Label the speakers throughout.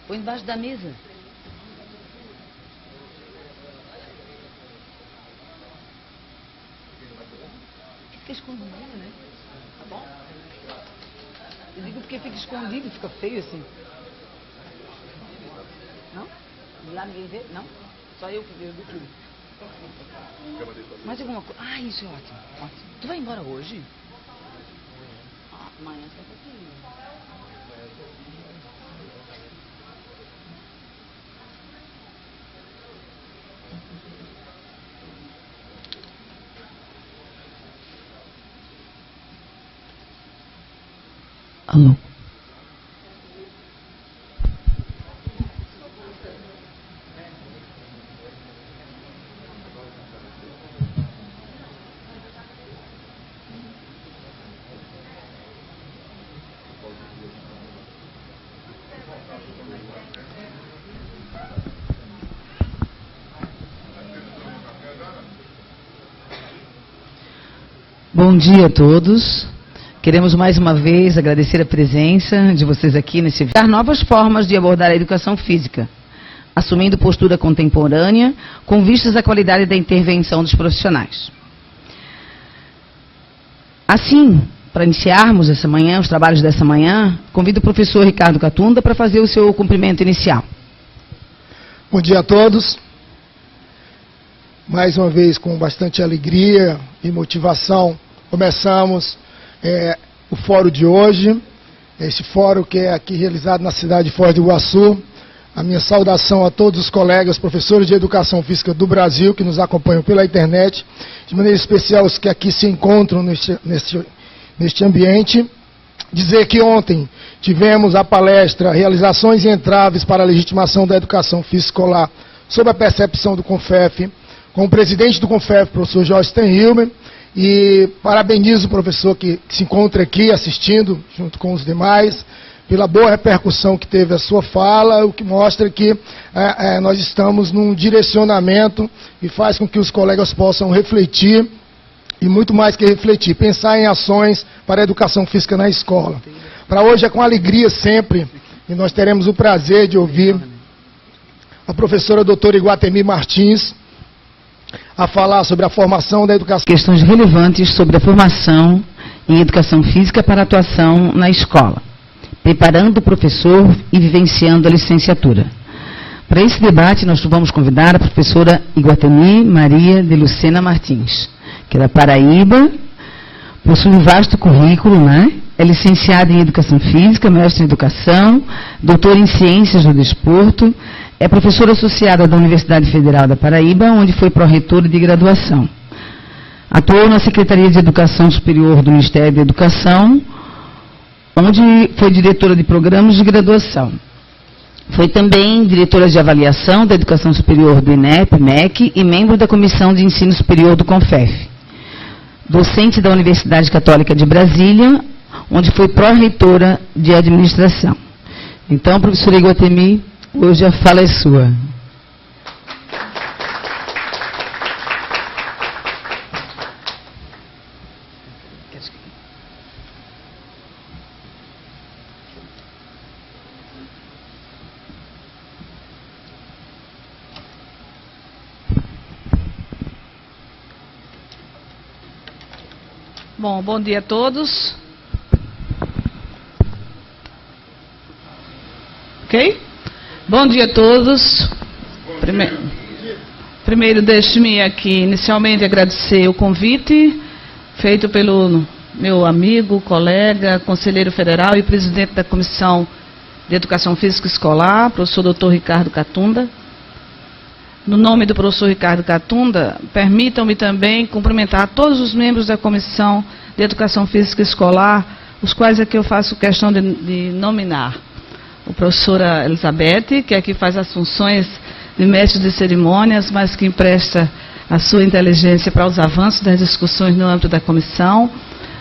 Speaker 1: Põe embaixo da mesa. Fica escondido, né? Tá bom? Eu digo porque fica escondido, fica feio assim. Não? Lá ninguém vê? Não? Só eu que vejo do clube. Mais alguma coisa? Ah, isso é ótimo. Ótimo. Tu vai embora hoje? Ah, amanhã tá aqui. Alô? Bom dia a todos. Queremos mais uma vez agradecer a presença de vocês aqui nesse evento. Dar novas formas de abordar a educação física, assumindo postura contemporânea, com vistas à qualidade da intervenção dos profissionais. Assim, para iniciarmos essa manhã, os trabalhos dessa manhã, convido o professor Ricardo Catunda para fazer o seu cumprimento inicial.
Speaker 2: Bom dia a todos. Mais uma vez, com bastante alegria e motivação, começamos o fórum de hoje, esse fórum que é aqui realizado na cidade de Foz do Iguaçu. A minha saudação a todos os colegas, professores de Educação Física do Brasil, que nos acompanham pela internet, de maneira especial os que aqui se encontram neste ambiente. Dizer que ontem tivemos a palestra Realizações e Entraves para a Legitimação da Educação Física Escolar, sob a percepção do CONFEF, com o presidente do CONFEF, professor Jorge Stenhilmer, e parabenizo o professor que se encontra aqui assistindo, junto com os demais, pela boa repercussão que teve a sua fala, o que mostra que nós estamos num direcionamento e faz com que os colegas possam refletir, e muito mais que refletir, pensar em ações para a educação física na escola. Para hoje é com alegria sempre, e nós teremos o prazer de ouvir a professora doutora Iguatemi Martins, a falar sobre a formação da educação.
Speaker 1: Questões relevantes sobre a formação em educação física para a atuação na escola, preparando o professor e vivenciando a licenciatura. Para esse debate, nós vamos convidar a professora Iguatemi Maria de Lucena Martins, que é da Paraíba, possui um vasto currículo, né? É licenciada em Educação Física, mestre em Educação, doutora em Ciências do Desporto, é professora associada da Universidade Federal da Paraíba, onde foi pró-reitora de graduação. Atuou na Secretaria de Educação Superior do Ministério da Educação, onde foi diretora de programas de graduação. Foi também diretora de avaliação da Educação Superior do INEP, MEC, e membro da Comissão de Ensino Superior do CONFEF. Docente da Universidade Católica de Brasília, onde foi pró-reitora de administração. Então, professora Iguatemi, hoje a fala é sua.
Speaker 3: Bom dia a todos. Ok? Bom dia a todos. Primeiro deixe-me aqui inicialmente agradecer o convite feito pelo meu amigo, colega, conselheiro federal e presidente da Comissão de Educação Física Escolar, professor Dr. Ricardo Catunda. No nome do professor Ricardo Catunda, permitam-me também cumprimentar todos os membros da Comissão de Educação Física Escolar, os quais aqui eu faço questão de nominar. A professora Elizabeth, que aqui faz as funções de mestre de cerimônias, mas que empresta a sua inteligência para os avanços das discussões no âmbito da comissão.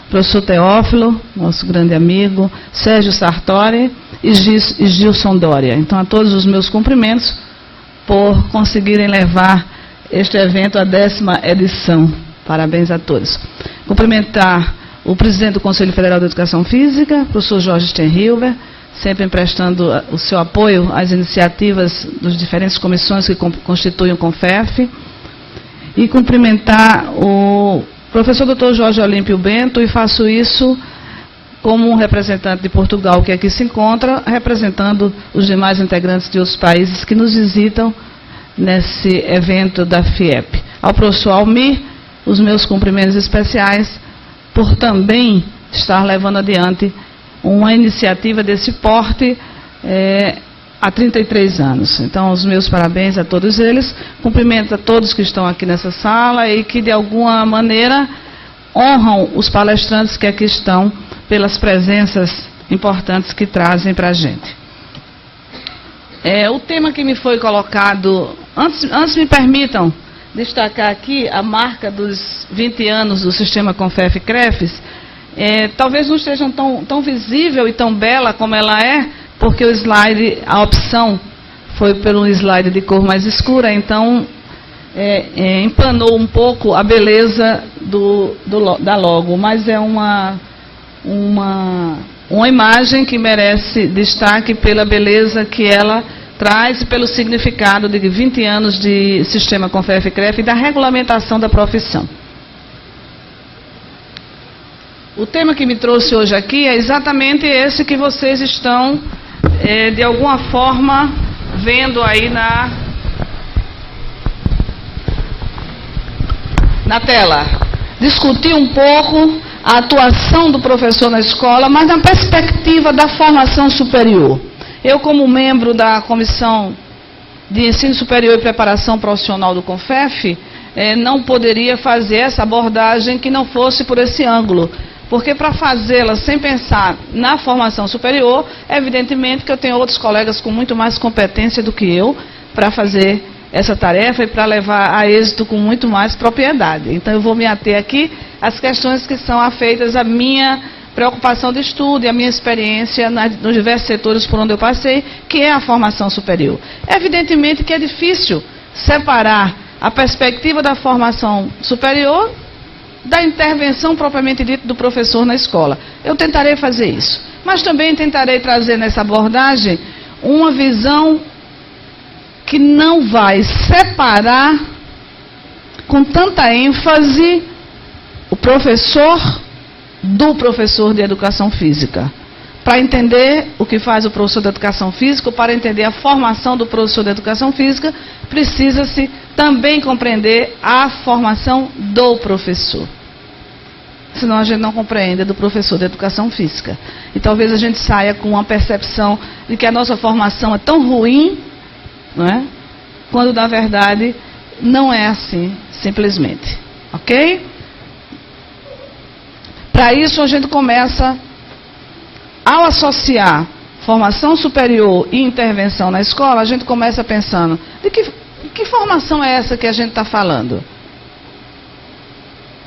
Speaker 3: Professor Teófilo, nosso grande amigo, Sérgio Sartori e Gilson Dória. Então, a todos os meus cumprimentos por conseguirem levar este evento à 10ª edição. Parabéns a todos. Cumprimentar o presidente do Conselho Federal de Educação Física, professor Jorge Steinhilber, sempre emprestando o seu apoio às iniciativas das diferentes comissões que constituem o CONFEF, e cumprimentar o professor Dr. Jorge Olímpio Bento, e faço isso como um representante de Portugal que aqui se encontra, representando os demais integrantes de outros países que nos visitam nesse evento da FIEP. Ao professor Almir, os meus cumprimentos especiais por também estar levando adiante uma iniciativa desse porte há 33 anos. Então, os meus parabéns a todos eles, cumprimento a todos que estão aqui nessa sala e que, de alguma maneira, honram os palestrantes que aqui estão pelas presenças importantes que trazem para a gente. O tema que me foi colocado, antes me permitam destacar aqui a marca dos 20 anos do sistema CONFEF-CREFES. Talvez não esteja tão visível e tão bela como ela é, porque o slide, a opção foi por um slide de cor mais escura, então empanou um pouco a beleza da logo, mas é uma imagem que merece destaque pela beleza que ela traz e pelo significado de 20 anos de sistema CONFEF-CREF e da regulamentação da profissão. O tema que me trouxe hoje aqui é exatamente esse que vocês estão, de alguma forma, vendo aí na tela. Discutir um pouco a atuação do professor na escola, mas na perspectiva da formação superior. Eu, como membro da Comissão de Ensino Superior e Preparação Profissional do CONFEF, não poderia fazer essa abordagem que não fosse por esse ângulo. Porque para fazê-la sem pensar na formação superior, evidentemente que eu tenho outros colegas com muito mais competência do que eu para fazer essa tarefa e para levar a êxito com muito mais propriedade. Então eu vou me ater aqui às questões que são afeitas à minha preocupação de estudo e à minha experiência nos diversos setores por onde eu passei, que é a formação superior. Evidentemente que é difícil separar a perspectiva da formação superior da intervenção propriamente dita do professor na escola. Eu tentarei fazer isso. Mas também tentarei trazer nessa abordagem uma visão que não vai separar com tanta ênfase o professor do professor de educação física. Para entender o que faz o professor de educação física, para entender a formação do professor de educação física, precisa-se também compreender a formação do professor. Senão a gente não compreende do professor de educação física. E talvez a gente saia com uma percepção de que a nossa formação é tão ruim, não é? Quando na verdade não é assim, simplesmente. Ok? Para isso a gente começa, ao associar formação superior e intervenção na escola, a gente começa pensando, de que formação é essa que a gente está falando?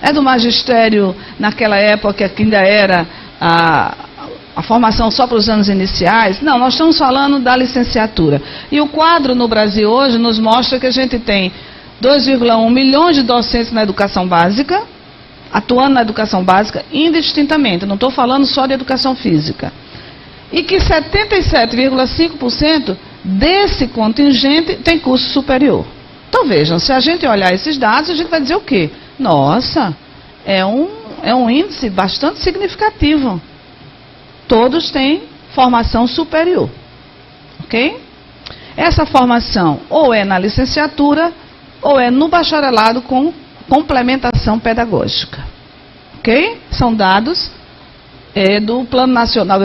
Speaker 3: É do magistério naquela época que ainda era a formação só para os anos iniciais? Não, nós estamos falando da licenciatura. E o quadro no Brasil hoje nos mostra que a gente tem 2,1 milhões de docentes na educação básica, atuando na educação básica indistintamente, não estou falando só de educação física. E que 77,5% desse contingente tem curso superior. Então vejam, se a gente olhar esses dados, a gente vai dizer o quê? Nossa, é um índice bastante significativo. Todos têm formação superior. Ok? Essa formação ou é na licenciatura ou é no bacharelado com complementação pedagógica. Ok? São dados do Plano Nacional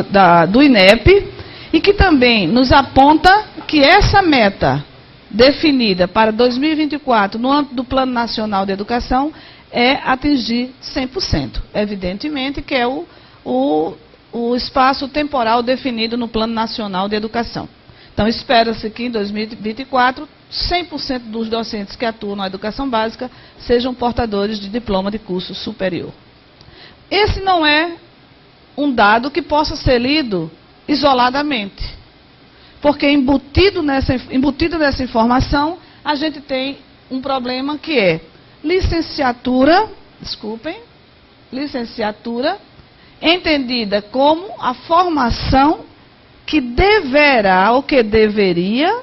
Speaker 3: do INEP e que também nos aponta que essa meta definida para 2024 no âmbito do Plano Nacional de Educação é atingir 100%. Evidentemente que é o espaço temporal definido no Plano Nacional de Educação. Então, espera-se que em 2024, 100% dos docentes que atuam na educação básica sejam portadores de diploma de curso superior. Esse não é um dado que possa ser lido isoladamente. Porque embutido nessa informação, a gente licenciatura licenciatura, entendida como a formação que deverá ou que deveria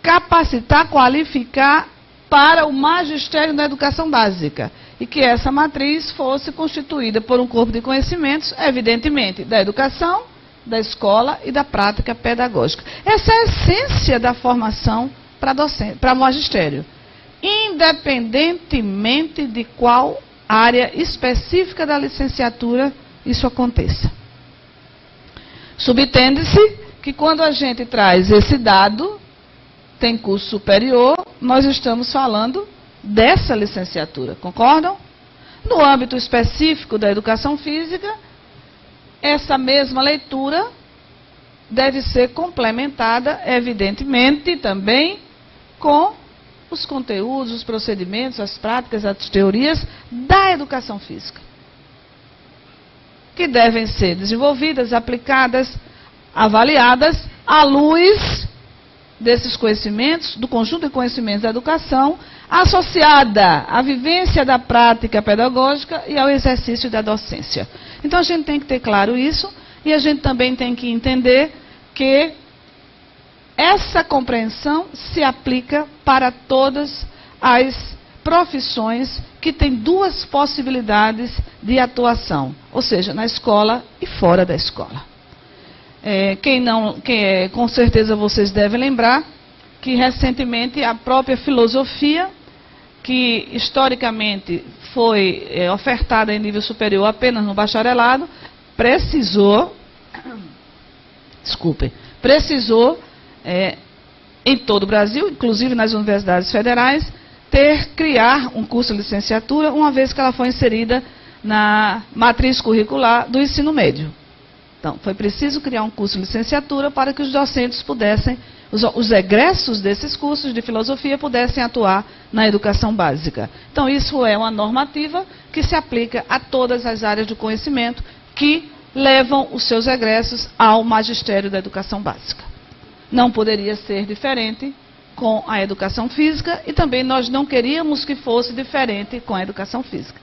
Speaker 3: capacitar, qualificar para o magistério da educação básica. E que essa matriz fosse constituída por um corpo de conhecimentos, evidentemente, da educação, da escola e da prática pedagógica. Essa é a essência da formação para magistério, independentemente de qual área específica da licenciatura isso aconteça. Subtende-se que quando a gente traz esse dado, tem curso superior, nós estamos falando dessa licenciatura, concordam? No âmbito específico da educação física, essa mesma leitura deve ser complementada, evidentemente, também com os conteúdos, os procedimentos, as práticas, as teorias da educação física, que devem ser desenvolvidas, aplicadas, avaliadas à luz desses conhecimentos, do conjunto de conhecimentos da educação, associada à vivência da prática pedagógica e ao exercício da docência. Então, a gente tem que ter claro isso, e a gente também tem que entender que essa compreensão se aplica para todas as profissões que têm duas possibilidades de atuação, ou seja, na escola e fora da escola. Com certeza vocês devem lembrar que recentemente a própria filosofia, que historicamente foi ofertada em nível superior apenas no bacharelado, precisou em todo o Brasil, inclusive nas universidades federais, criar um curso de licenciatura, uma vez que ela foi inserida na matriz curricular do ensino médio. Então, foi preciso criar um curso de licenciatura para que os docentes pudessem, os egressos desses cursos de filosofia pudessem atuar na educação básica. Então, isso é uma normativa que se aplica a todas as áreas do conhecimento que levam os seus egressos ao magistério da educação básica. Não poderia ser diferente com a educação física e também nós não queríamos que fosse diferente com a educação física.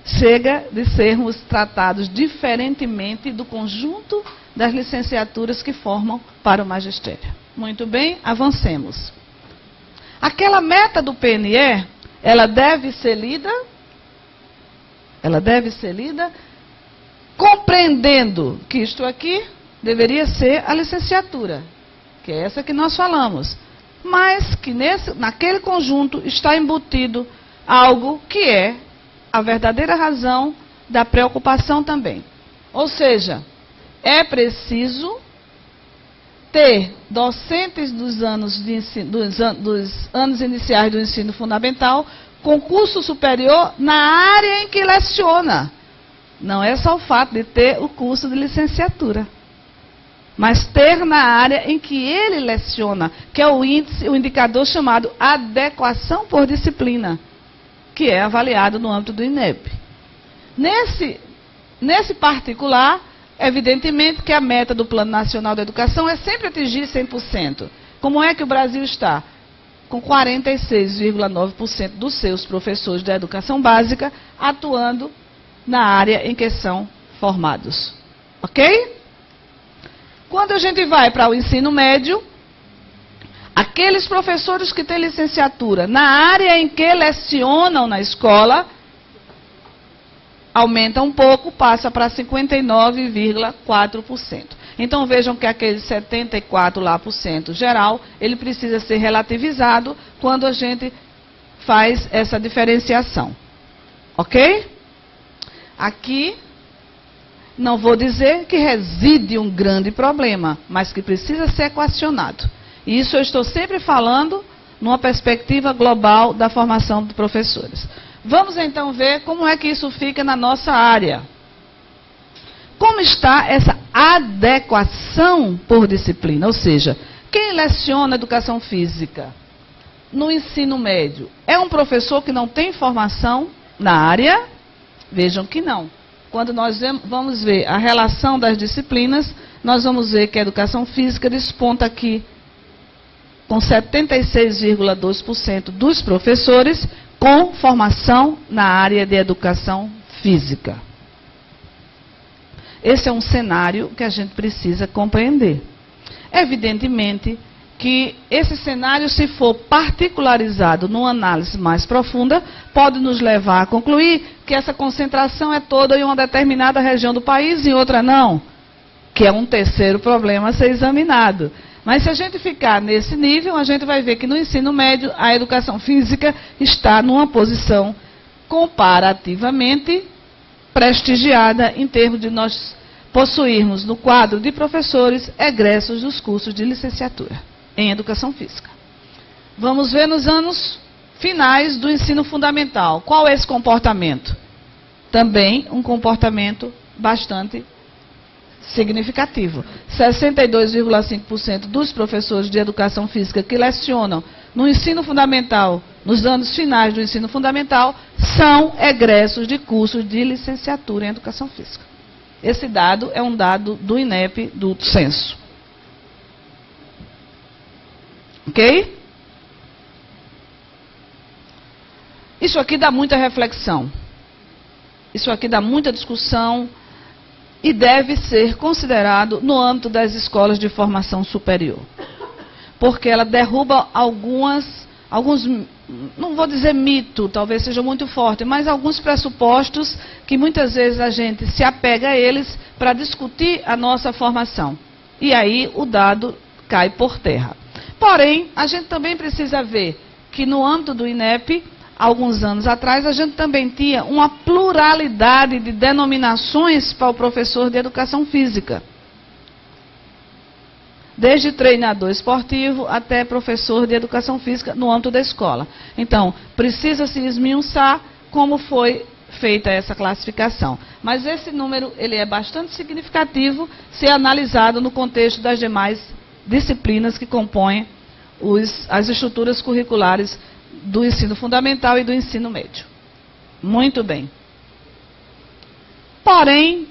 Speaker 3: Chega de sermos tratados diferentemente do conjunto das licenciaturas que formam para o magistério. Muito bem, avancemos. Aquela meta do PNE, ela deve ser lida compreendendo que isto aqui deveria ser a licenciatura, que é essa que nós falamos, mas que naquele conjunto está embutido algo que é a verdadeira razão da preocupação também. Ou seja, é preciso ter docentes dos anos iniciais do ensino fundamental com curso superior na área em que leciona. Não é só o fato de ter o curso de licenciatura, mas ter na área em que ele leciona, que é o indicador chamado adequação por disciplina, que é avaliado no âmbito do INEP. Nesse particular, evidentemente que a meta do Plano Nacional da Educação é sempre atingir 100%. Como é que o Brasil está? Com 46,9% dos seus professores da educação básica atuando na área em que são formados. Ok? Quando a gente vai para o ensino médio, aqueles professores que têm licenciatura na área em que lecionam na escola, aumenta um pouco, passa para 59,4%. Então vejam que aquele 74% geral, ele precisa ser relativizado quando a gente faz essa diferenciação. Ok? Aqui, não vou dizer que reside um grande problema, mas que precisa ser equacionado. E isso eu estou sempre falando numa perspectiva global da formação de professores. Vamos então ver como é que isso fica na nossa área. Como está essa adequação por disciplina? Ou seja, quem leciona educação física no ensino médio é um professor que não tem formação na área? Vejam que não. Quando nós vamos ver a relação das disciplinas, nós vamos ver que a educação física desponta aqui com 76,2% dos professores com formação na área de educação física. Esse é um cenário que a gente precisa compreender. Evidentemente que esse cenário, se for particularizado numa análise mais profunda, pode nos levar a concluir que essa concentração é toda em uma determinada região do país e em outra não, que é um terceiro problema a ser examinado. Mas se a gente ficar nesse nível, a gente vai ver que no ensino médio a educação física está numa posição comparativamente prestigiada em termos de nós possuirmos no quadro de professores egressos dos cursos de licenciatura em educação física. Vamos ver nos anos finais do ensino fundamental. Qual é esse comportamento? Também um comportamento bastante significativo. 62,5% dos professores de educação física que lecionam no ensino fundamental, nos anos finais do ensino fundamental, são egressos de cursos de licenciatura em educação física. Esse dado é um dado do INEP, do censo. Ok? Isso aqui dá muita reflexão. Isso aqui dá muita discussão e deve ser considerado no âmbito das escolas de formação superior. Porque ela derruba alguns, não vou dizer mito, talvez seja muito forte, mas alguns pressupostos que muitas vezes a gente se apega a eles para discutir a nossa formação. E aí o dado cai por terra. Porém, a gente também precisa ver que no âmbito do INEP, alguns anos atrás, a gente também tinha uma pluralidade de denominações para o professor de educação física. Desde treinador esportivo até professor de educação física no âmbito da escola. Então, precisa se esmiuçar como foi feita essa classificação. Mas esse número ele é bastante significativo se analisado no contexto das demais disciplinas que compõem as estruturas curriculares do ensino fundamental e do ensino médio. Muito bem. Porém,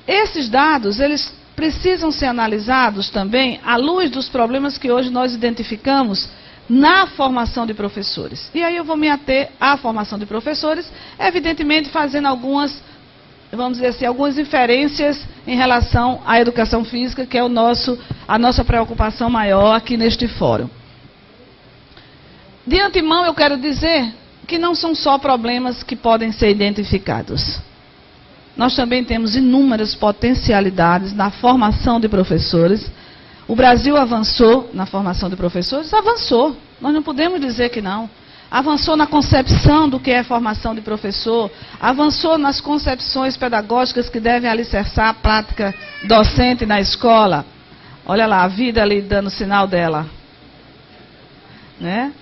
Speaker 3: esses dados, eles precisam ser analisados também à luz dos problemas que hoje nós identificamos na formação de professores. E aí eu vou me ater à formação de professores, evidentemente fazendo algumas, vamos dizer assim, algumas inferências em relação à educação física, que é a nossa preocupação maior aqui neste fórum. De antemão, eu quero dizer que não são só problemas que podem ser identificados. Nós também temos inúmeras potencialidades na formação de professores. O Brasil avançou na formação de professores? Avançou. Nós não podemos dizer que não. Avançou na concepção do que é formação de professor, avançou nas concepções pedagógicas que devem alicerçar a prática docente na escola. Olha lá, a vida ali dando sinal dela. Né?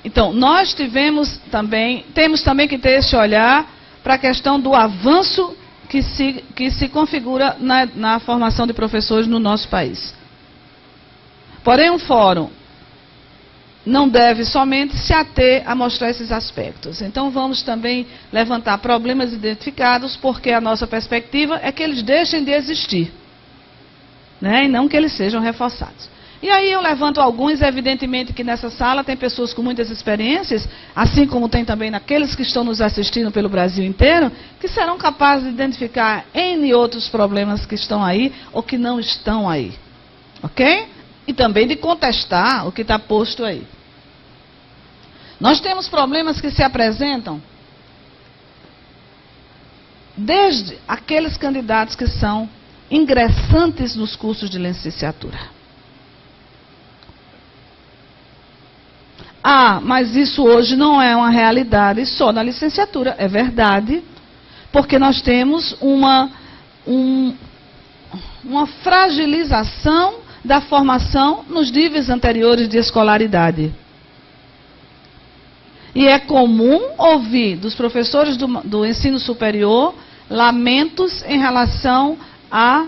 Speaker 3: Então, nós temos também que ter esse olhar para a questão do avanço que se configura na formação de professores no nosso país. Porém, um fórum não deve somente se ater a mostrar esses aspectos. Então, vamos também levantar problemas identificados, porque a nossa perspectiva é que eles deixem de existir, né? E não que eles sejam reforçados. E aí eu levanto alguns, evidentemente que nessa sala tem pessoas com muitas experiências, assim como tem também naqueles que estão nos assistindo pelo Brasil inteiro, que serão capazes de identificar N outros problemas que estão aí ou que não estão aí. Ok? E também de contestar o que está posto aí. Nós temos problemas que se apresentam desde aqueles candidatos que são ingressantes nos cursos de licenciatura. Ah, mas isso hoje não é uma realidade só na licenciatura. É verdade, porque nós temos uma fragilização da formação nos níveis anteriores de escolaridade. E é comum ouvir dos professores do ensino superior lamentos em relação à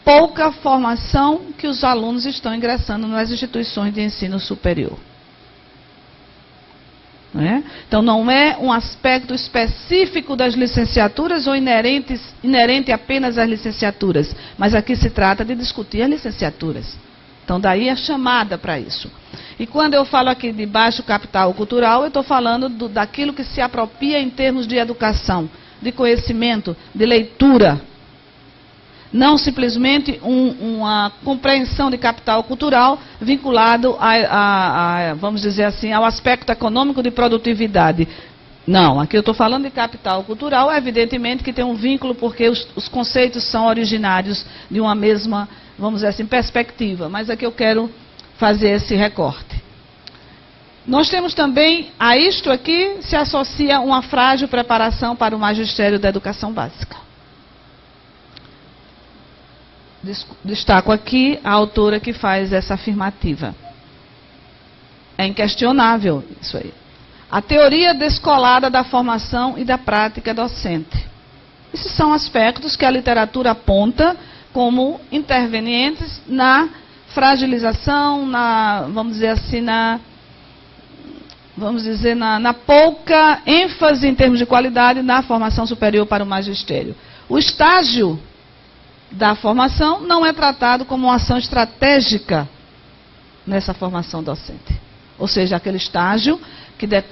Speaker 3: pouca formação que os alunos estão ingressando nas instituições de ensino superior. Então, não é um aspecto específico das licenciaturas ou inerente apenas às licenciaturas, mas aqui se trata de discutir as licenciaturas. Então, daí a chamada para isso. E quando eu falo aqui de baixo capital cultural, eu estou falando daquilo que se apropria em termos de educação, de conhecimento, de leitura. Não simplesmente uma compreensão de capital cultural vinculado vamos dizer assim, ao aspecto econômico de produtividade. Não, aqui eu estou falando de capital cultural, evidentemente que tem um vínculo, porque os conceitos são originários de uma mesma, vamos dizer assim, perspectiva. Mas aqui eu quero fazer esse recorte. Nós temos também, a isto aqui se associa uma frágil preparação para o magistério da educação básica. Destaco aqui a autora que faz essa afirmativa. É inquestionável isso aí. A teoria descolada da formação e da prática docente. Esses são aspectos que a literatura aponta como intervenientes na fragilização, vamos dizer, na pouca ênfase em termos de qualidade na formação superior para o magistério. O estágio da formação não é tratado como uma ação estratégica nessa formação docente. Ou seja, aquele estágio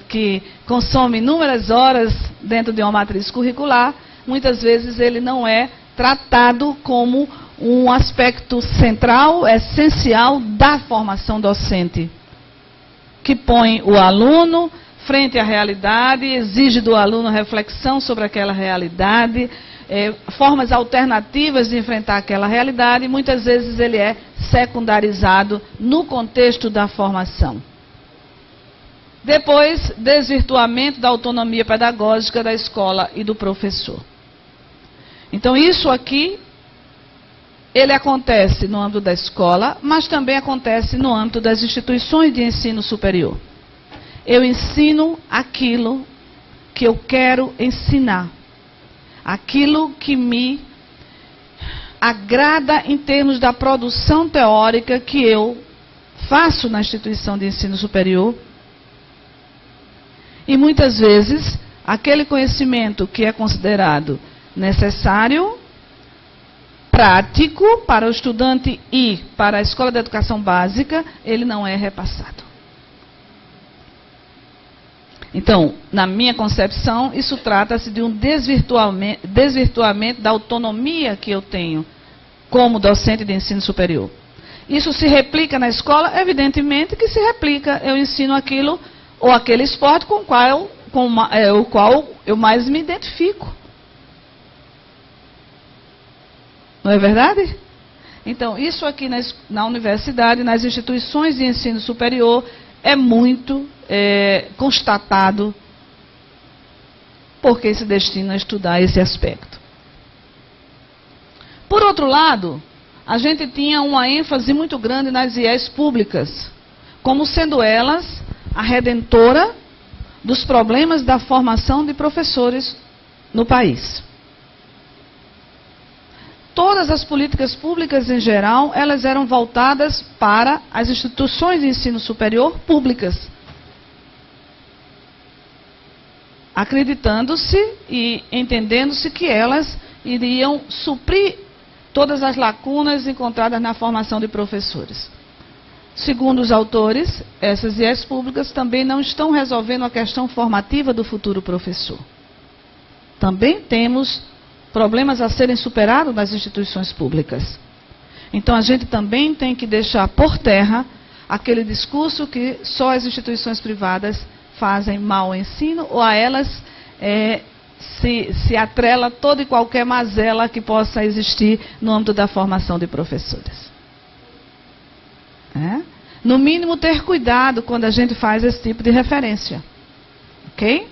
Speaker 3: que consome inúmeras horas dentro de uma matriz curricular, muitas vezes ele não é tratado como um aspecto central, essencial da formação docente, que põe o aluno frente à realidade, exige do aluno reflexão sobre aquela realidade, formas alternativas de enfrentar aquela realidade, e muitas vezes ele é secundarizado no contexto da formação. Depois, desvirtuamento da autonomia pedagógica da escola e do professor. Então, isso aqui, ele acontece no âmbito da escola, mas também acontece no âmbito das instituições de ensino superior. Eu ensino aquilo que eu quero ensinar. Aquilo que me agrada em termos da produção teórica que eu faço na instituição de ensino superior. E muitas vezes, aquele conhecimento que é considerado necessário, prático para o estudante e para a escola de educação básica, ele não é repassado. Então, na minha concepção, isso trata-se de um desvirtuamento da autonomia que eu tenho como docente de ensino superior. Isso se replica na escola? Evidentemente que se replica. Eu ensino aquilo ou aquele esporte com o qual eu mais me identifico. Não é verdade? Então, isso aqui na universidade, nas instituições de ensino superior, é muito constatado, porque se destina a estudar esse aspecto. Por outro lado, a gente tinha uma ênfase muito grande nas IES públicas, como sendo elas a redentora dos problemas da formação de professores no país. Todas as políticas públicas em geral, elas eram voltadas para as instituições de ensino superior públicas, acreditando-se e entendendo-se que elas iriam suprir todas as lacunas encontradas na formação de professores. Segundo os autores, essas IES públicas também não estão resolvendo a questão formativa do futuro professor. Também temos problemas a serem superados nas instituições públicas. Então, a gente também tem que deixar por terra aquele discurso que só as instituições privadas fazem mau ensino, ou a elas se atrela toda e qualquer mazela que possa existir no âmbito da formação de professores. No mínimo, ter cuidado quando a gente faz esse tipo de referência. Ok?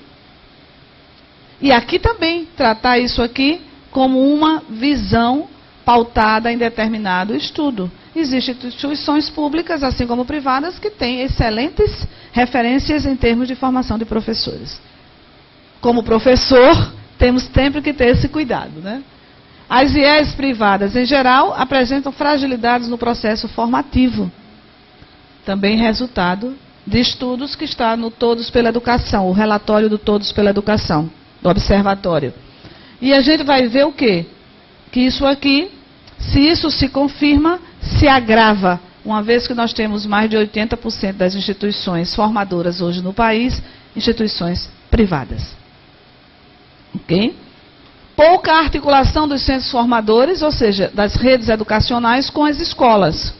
Speaker 3: E aqui também, tratar isso aqui como uma visão pautada em determinado estudo. Existem instituições públicas, assim como privadas, que têm excelentes referências em termos de formação de professores. Como professor, temos sempre que ter esse cuidado, né? As IES privadas, em geral, apresentam fragilidades no processo formativo. Também resultado de estudos que está no Todos pela Educação, o relatório do Todos pela Educação, do Observatório. E a gente vai ver o quê? Que isso aqui, se isso se confirma, se agrava uma vez que nós temos mais de 80% das instituições formadoras hoje no país, instituições privadas. Ok? Pouca articulação dos centros formadores, ou seja, das redes educacionais com as escolas.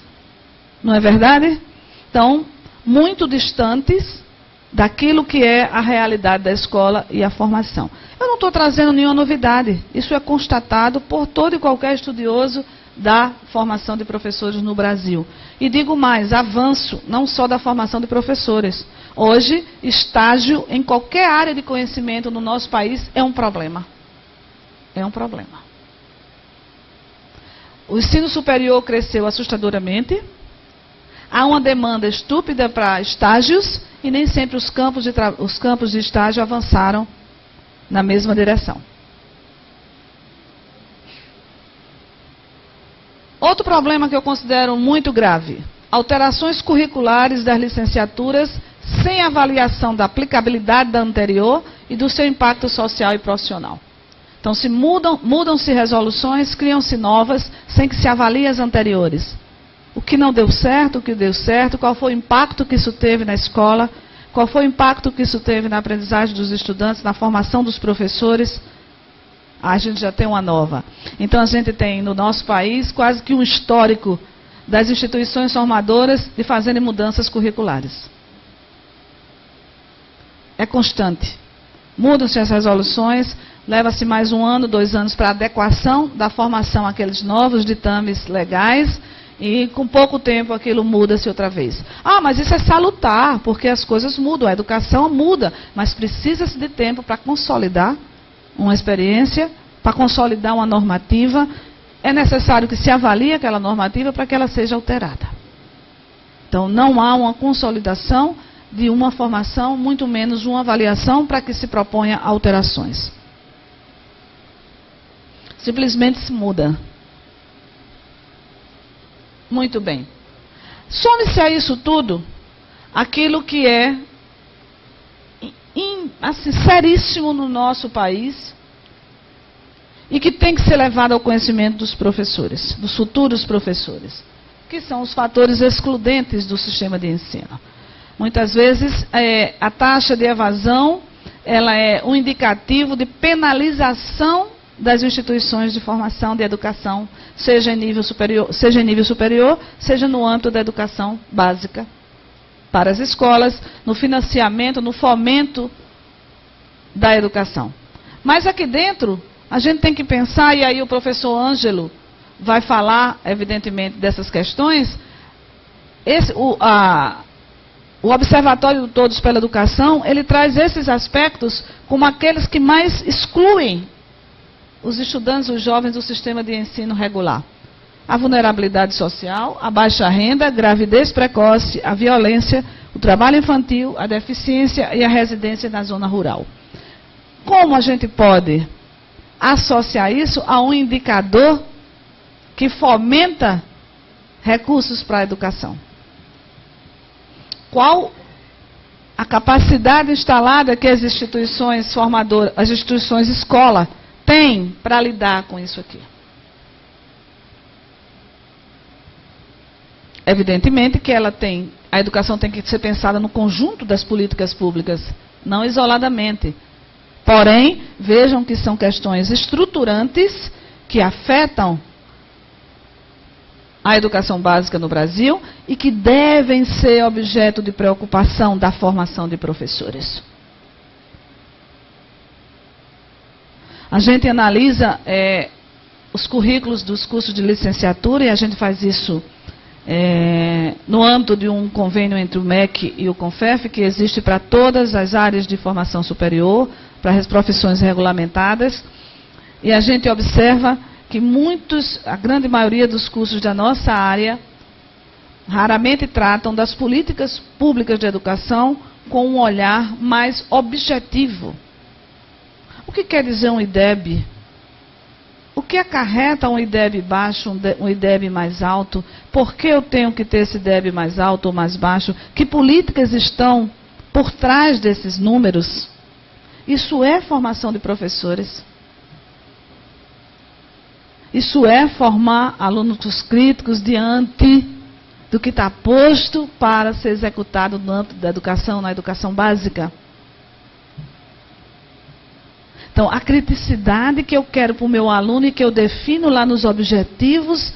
Speaker 3: Não é verdade? Então, muito distantes daquilo que é a realidade da escola e a formação. Eu não estou trazendo nenhuma novidade. Isso é constatado por todo e qualquer estudioso da formação de professores no Brasil. E digo mais, avanço não só da formação de professores. Hoje, estágio em qualquer área de conhecimento no nosso país é um problema. É um problema. O ensino superior cresceu assustadoramente. Há uma demanda estúpida para estágios e nem sempre os campos de estágio avançaram na mesma direção. Outro problema que eu considero muito grave: alterações curriculares das licenciaturas sem avaliação da aplicabilidade da anterior e do seu impacto social e profissional. Então, mudam-se resoluções, criam-se novas, sem que se avalie as anteriores. O que não deu certo, o que deu certo, qual foi o impacto que isso teve na escola, qual foi o impacto que isso teve na aprendizagem dos estudantes, na formação dos professores. A gente já tem uma nova. Então, a gente tem no nosso país quase que um histórico das instituições formadoras de fazerem mudanças curriculares. É constante. Mudam-se as resoluções, leva-se mais 1 ano, 2 anos para adequação da formação àqueles novos ditames legais, e com pouco tempo aquilo muda-se outra vez. Ah, mas isso é salutar, porque as coisas mudam, a educação muda, mas precisa-se de tempo para consolidar uma experiência, para consolidar uma normativa. É necessário que se avalie aquela normativa para que ela seja alterada. Então, não há uma consolidação de uma formação, muito menos uma avaliação para que se proponha alterações. Simplesmente se muda. Muito bem. Some-se a isso tudo aquilo que é assim, seríssimo no nosso país e que tem que ser levado ao conhecimento dos professores, dos futuros professores, que são os fatores excludentes do sistema de ensino. Muitas vezes, a taxa de evasão, ela é um indicativo de penalização das instituições de formação de educação, seja em nível superior, seja no âmbito da educação básica, para as escolas, no financiamento, no fomento da educação. Mas aqui dentro, a gente tem que pensar, e aí o professor Ângelo vai falar, evidentemente, dessas questões. O Observatório de Todos pela Educação, ele traz esses aspectos como aqueles que mais excluem os estudantes, os jovens do sistema de ensino regular. A vulnerabilidade social, a baixa renda, a gravidez precoce, a violência, o trabalho infantil, a deficiência e a residência na zona rural. Como a gente pode associar isso a um indicador que fomenta recursos para a educação? Qual a capacidade instalada que as instituições formadoras, as instituições escola, têm para lidar com isso aqui? Evidentemente que a educação tem que ser pensada no conjunto das políticas públicas, não isoladamente. Porém, vejam que são questões estruturantes que afetam a educação básica no Brasil e que devem ser objeto de preocupação da formação de professores. A gente analisa os currículos dos cursos de licenciatura e a gente faz isso no âmbito de um convênio entre o MEC e o CONFEF, que existe para todas as áreas de formação superior, para as profissões regulamentadas. E a gente observa que a grande maioria dos cursos da nossa área raramente tratam das políticas públicas de educação com um olhar mais objetivo. O que quer dizer um IDEB? O que acarreta um IDEB baixo, um IDEB mais alto? Por que eu tenho que ter esse IDEB mais alto ou mais baixo? Que políticas estão por trás desses números? Isso é formação de professores. Isso é formar alunos críticos diante do que está posto para ser executado no âmbito da educação, na educação básica. Então, a criticidade que eu quero para o meu aluno e que eu defino lá nos objetivos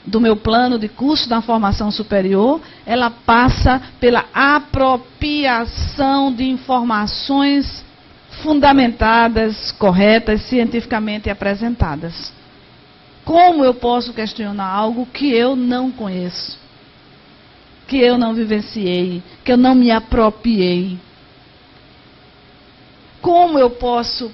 Speaker 3: do meu plano de curso da formação superior, ela passa pela apropriação de informações fundamentadas, corretas, cientificamente apresentadas. Como eu posso questionar algo que eu não conheço, que eu não vivenciei, que eu não me apropriei? Como eu posso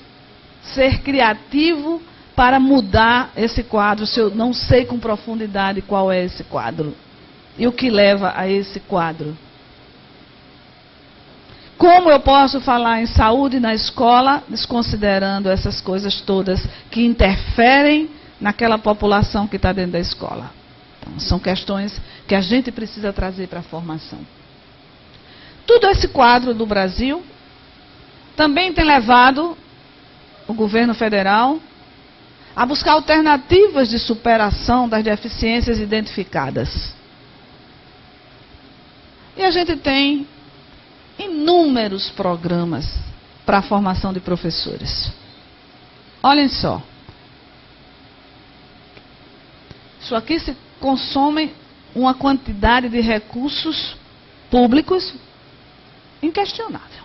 Speaker 3: ser criativo para mudar esse quadro, se eu não sei com profundidade qual é esse quadro? E o que leva a esse quadro? Como eu posso falar em saúde na escola, desconsiderando essas coisas todas que interferem naquela população que está dentro da escola? Então, são questões que a gente precisa trazer para a formação. Tudo esse quadro do Brasil também tem levado o governo federal a buscar alternativas de superação das deficiências identificadas. E a gente tem inúmeros programas para a formação de professores. Olhem só. Isso aqui se consome uma quantidade de recursos públicos inquestionável.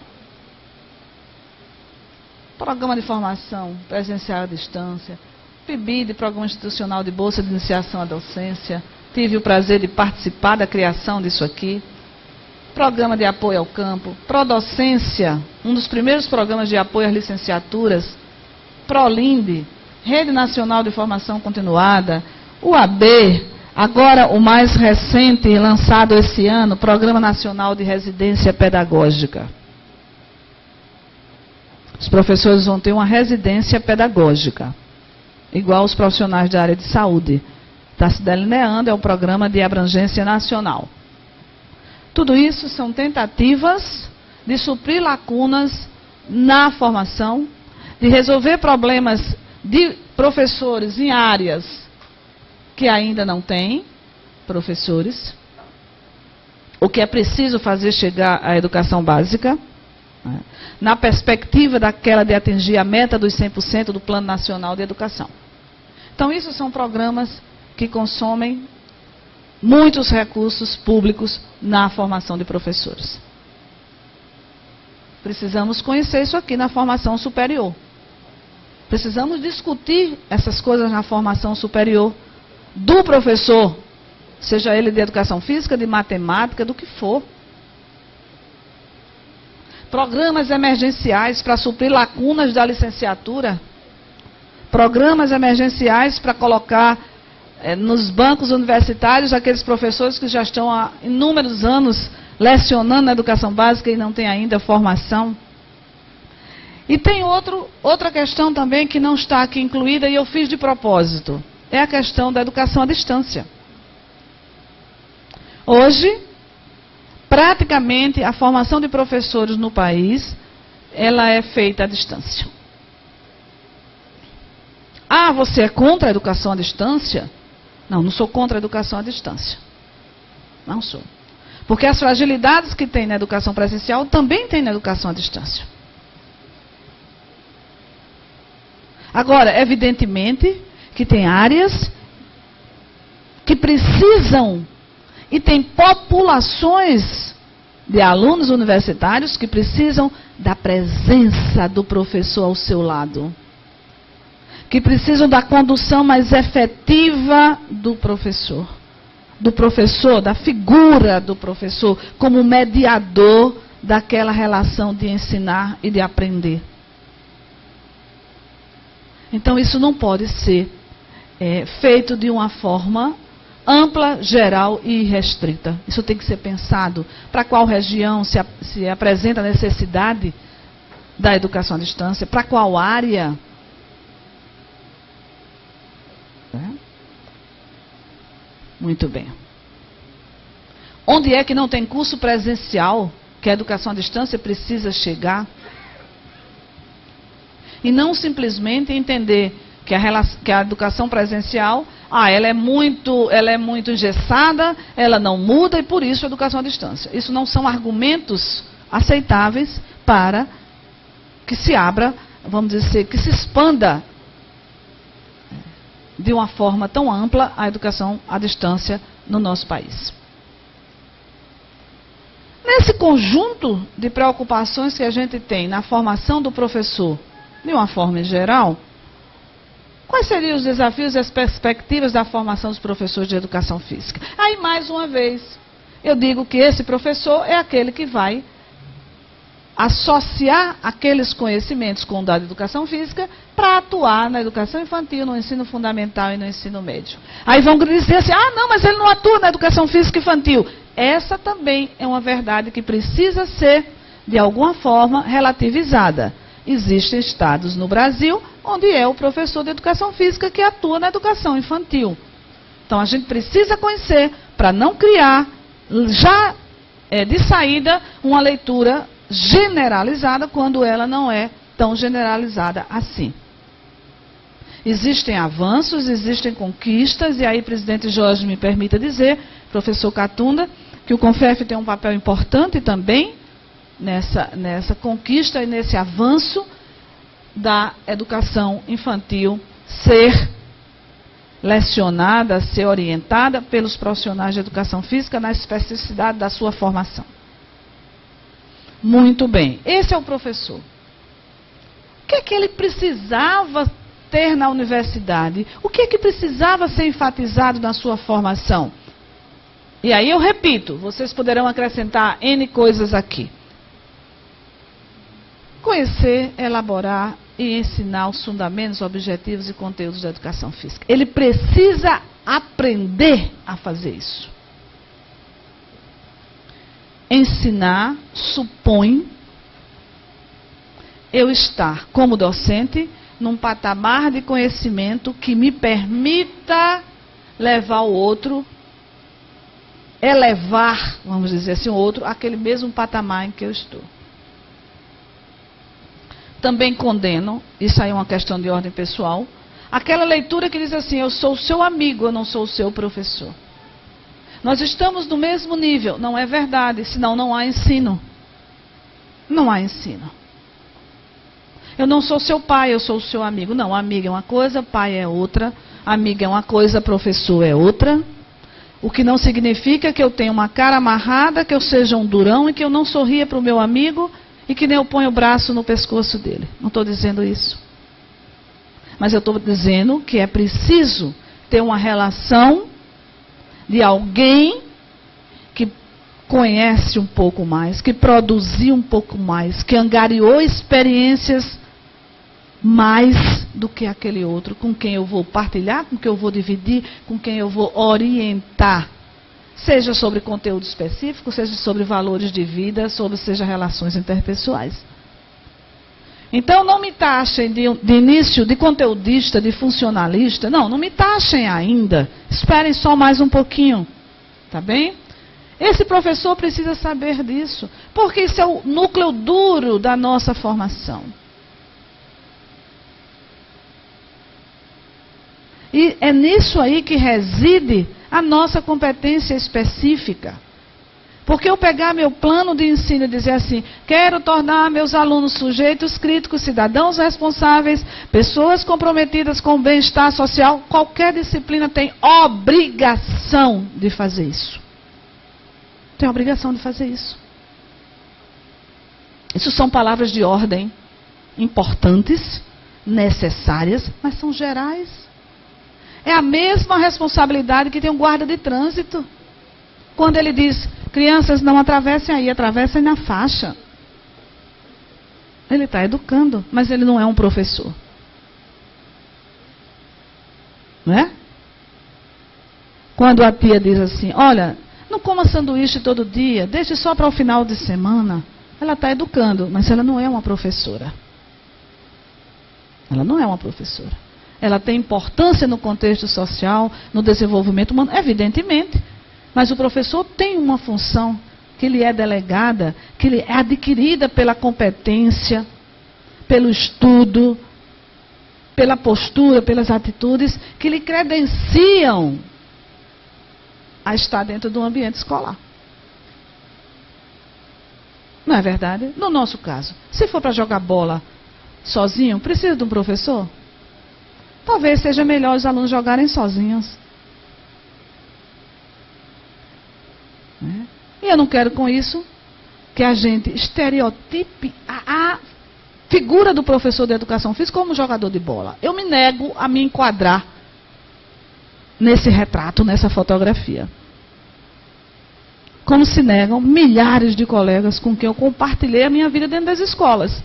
Speaker 3: Programa de formação presencial à distância, PIBID, Programa Institucional de Bolsa de Iniciação à Docência. Tive o prazer de participar da criação disso aqui. Programa de apoio ao campo, Prodocência, um dos primeiros programas de apoio às licenciaturas, Prolinde, Rede Nacional de Formação Continuada, UAB, agora o mais recente, lançado esse ano, Programa Nacional de Residência Pedagógica. Os professores vão ter uma residência pedagógica, igual os profissionais da área de saúde. Está se delineando, é um programa de abrangência nacional. Tudo isso são tentativas de suprir lacunas na formação, de resolver problemas de professores em áreas que ainda não têm professores, o que é preciso fazer chegar à educação básica, né, na perspectiva daquela de atingir a meta dos 100% do Plano Nacional de Educação. Então, isso são programas que consomem muitos recursos públicos na formação de professores. Precisamos conhecer isso aqui na formação superior. Precisamos discutir essas coisas na formação superior do professor, seja ele de educação física, de matemática, do que for. Programas emergenciais para suprir lacunas da licenciatura. Programas emergenciais para colocar nos bancos universitários aqueles professores que já estão há inúmeros anos lecionando na educação básica e não têm ainda formação. E tem outra questão também que não está aqui incluída e eu fiz de propósito. É a questão da educação à distância. Hoje, praticamente, a formação de professores no país, ela é feita à distância. Ah, você é contra a educação à distância? Não, não sou contra a educação à distância. Não sou. Porque as fragilidades que tem na educação presencial também tem na educação à distância. Agora, evidentemente, que tem áreas que precisam, e tem populações de alunos universitários que precisam da presença do professor ao seu lado. Que precisam da condução mais efetiva do professor. Da figura do professor, como mediador daquela relação de ensinar e de aprender. Então, isso não pode ser feito de uma forma ampla, geral e restrita. Isso tem que ser pensado para qual região se apresenta a necessidade da educação à distância, para qual área. Muito bem. Onde é que não tem curso presencial que a educação à distância precisa chegar? E não simplesmente entender que a educação presencial ela é muito engessada, ela não muda e por isso a educação à distância. Isso não são argumentos aceitáveis para que se abra, vamos dizer, que se expanda de uma forma tão ampla a educação à distância no nosso país. Nesse conjunto de preocupações que a gente tem na formação do professor, de uma forma geral, quais seriam os desafios e as perspectivas da formação dos professores de educação física? Aí, mais uma vez, eu digo que esse professor é aquele que vai associar aqueles conhecimentos com o da educação física para atuar na educação infantil, no ensino fundamental e no ensino médio. Aí vão dizer assim, não, mas ele não atua na educação física infantil. Essa também é uma verdade que precisa ser, de alguma forma, relativizada. Existem estados no Brasil onde é o professor de educação física que atua na educação infantil. Então a gente precisa conhecer para não criar, já de saída, uma leitura generalizada quando ela não é tão generalizada assim. Existem avanços, existem conquistas, e aí, presidente Jorge, me permita dizer, professor Catunda, que o CONFEF tem um papel importante também nessa conquista e nesse avanço da educação infantil ser lecionada, ser orientada pelos profissionais de educação física na especificidade da sua formação. Muito bem, esse é o professor. O que é que ele precisava ter na universidade? O que é que precisava ser enfatizado na sua formação? E aí eu repito, vocês poderão acrescentar N coisas aqui. Conhecer, elaborar e ensinar os fundamentos, objetivos e conteúdos da educação física. Ele precisa aprender a fazer isso. Ensinar supõe eu estar, como docente, num patamar de conhecimento que me permita levar o outro, elevar, vamos dizer assim, o outro, àquele mesmo patamar em que eu estou. Também condeno, isso aí é uma questão de ordem pessoal, aquela leitura que diz assim, eu sou o seu amigo, eu não sou o seu professor. Nós estamos no mesmo nível. Não é verdade, senão não há ensino. Não há ensino. Eu não sou seu pai, eu sou o seu amigo. Não, amigo é uma coisa, pai é outra. Amiga é uma coisa, professor é outra. O que não significa que eu tenha uma cara amarrada, que eu seja um durão e que eu não sorria para o meu amigo e que nem eu ponho o braço no pescoço dele. Não estou dizendo isso. Mas eu estou dizendo que é preciso ter uma relação de alguém que conhece um pouco mais, que produziu um pouco mais, que angariou experiências mais do que aquele outro, com quem eu vou partilhar, com quem eu vou dividir, com quem eu vou orientar. Seja sobre conteúdo específico, seja sobre valores de vida, seja relações interpessoais. Então não me taxem de início de conteudista, de funcionalista. Não me taxem ainda. Esperem só mais um pouquinho. Tá bem? Esse professor precisa saber disso. Porque isso é o núcleo duro da nossa formação. E é nisso aí que reside a nossa competência específica. Porque eu pegar meu plano de ensino e dizer assim, quero tornar meus alunos sujeitos críticos, cidadãos responsáveis, pessoas comprometidas com o bem-estar social, qualquer disciplina tem obrigação de fazer isso. Tem obrigação de fazer isso. Isso são palavras de ordem importantes, necessárias, mas são gerais. É a mesma responsabilidade que tem um guarda de trânsito. Quando ele diz, crianças não atravessem aí, atravessem na faixa. Ele está educando, mas ele não é um professor. Não é? Quando a tia diz assim, olha, não coma sanduíche todo dia, deixe só para o final de semana. Ela está educando, mas ela não é uma professora. Ela não é uma professora. Ela tem importância no contexto social, no desenvolvimento humano, evidentemente. Mas o professor tem uma função que lhe é delegada, que lhe é adquirida pela competência, pelo estudo, pela postura, pelas atitudes que lhe credenciam a estar dentro do ambiente escolar. Não é verdade? No nosso caso, se for para jogar bola sozinho, precisa de um professor? Talvez seja melhor os alunos jogarem sozinhos. E eu não quero com isso que a gente estereotipe a figura do professor de educação física como jogador de bola. Eu me nego a me enquadrar nesse retrato, nessa fotografia. Como se negam milhares de colegas com quem eu compartilhei a minha vida dentro das escolas,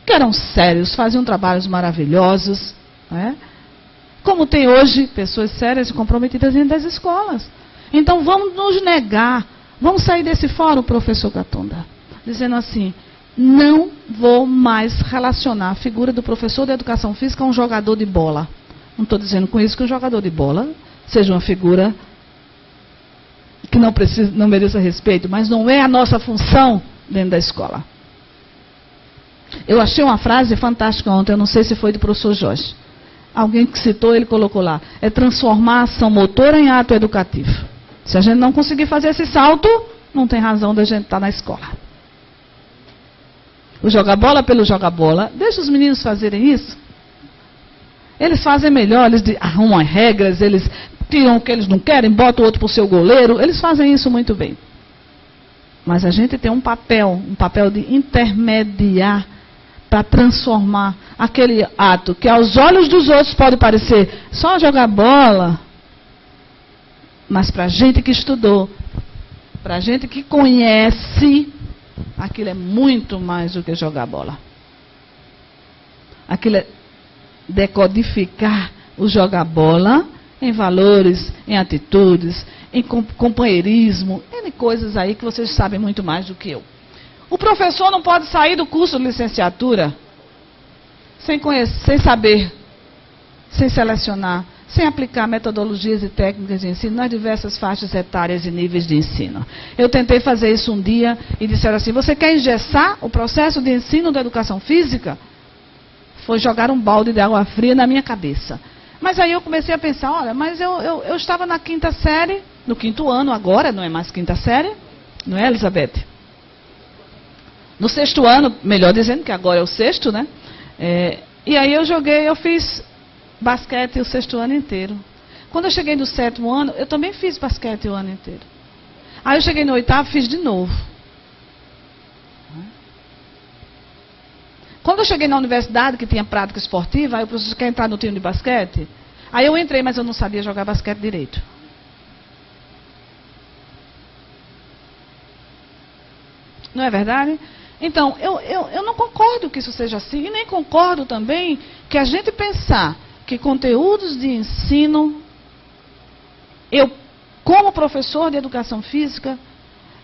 Speaker 3: que eram sérios, faziam trabalhos maravilhosos, né? Como tem hoje pessoas sérias e comprometidas dentro das escolas. Então vamos nos negar, vamos sair desse fórum, professor Gatunda, dizendo assim: não vou mais relacionar a figura do professor de educação física a um jogador de bola. Não estou dizendo com isso que o jogador de bola seja uma figura que não mereça respeito, mas não é a nossa função dentro da escola. Eu achei uma frase fantástica ontem, eu não sei se foi do professor Jorge. Alguém que citou, ele colocou lá: é transformar a ação motora em ato educativo. Se a gente não conseguir fazer esse salto, não tem razão da gente estar na escola. O jogar bola pelo jogar bola, deixa os meninos fazerem isso. Eles fazem melhor, eles arrumam as regras, eles tiram o que eles não querem, botam o outro para o seu goleiro, eles fazem isso muito bem. Mas a gente tem um papel de intermediar para transformar aquele ato que aos olhos dos outros pode parecer só jogar bola, mas para a gente que estudou, para a gente que conhece, aquilo é muito mais do que jogar bola. Aquilo é decodificar o jogar bola em valores, em atitudes, em companheirismo, em coisas aí que vocês sabem muito mais do que eu. O professor não pode sair do curso de licenciatura sem conhecer, sem saber, sem selecionar, sem aplicar metodologias e técnicas de ensino nas diversas faixas etárias e níveis de ensino. Eu tentei fazer isso um dia e disseram assim: você quer engessar o processo de ensino da educação física? Foi jogar um balde de água fria na minha cabeça. Mas aí eu comecei a pensar: olha, mas eu estava na 5ª série, no 5º ano agora, não é mais 5ª série, não é, Elizabeth? No 6º ano, melhor dizendo, que agora é o 6º, né? E aí eu fiz basquete o 6º ano inteiro. Quando eu cheguei no 7º ano, eu também fiz basquete o ano inteiro. Aí eu cheguei no 8º, fiz de novo. Quando eu cheguei na universidade, que tinha prática esportiva, aí o professor quer entrar no time de basquete. Aí eu entrei, mas eu não sabia jogar basquete direito. Não é verdade? Então, eu não concordo que isso seja assim, e nem concordo também que a gente pensar que conteúdos de ensino, eu, como professor de educação física,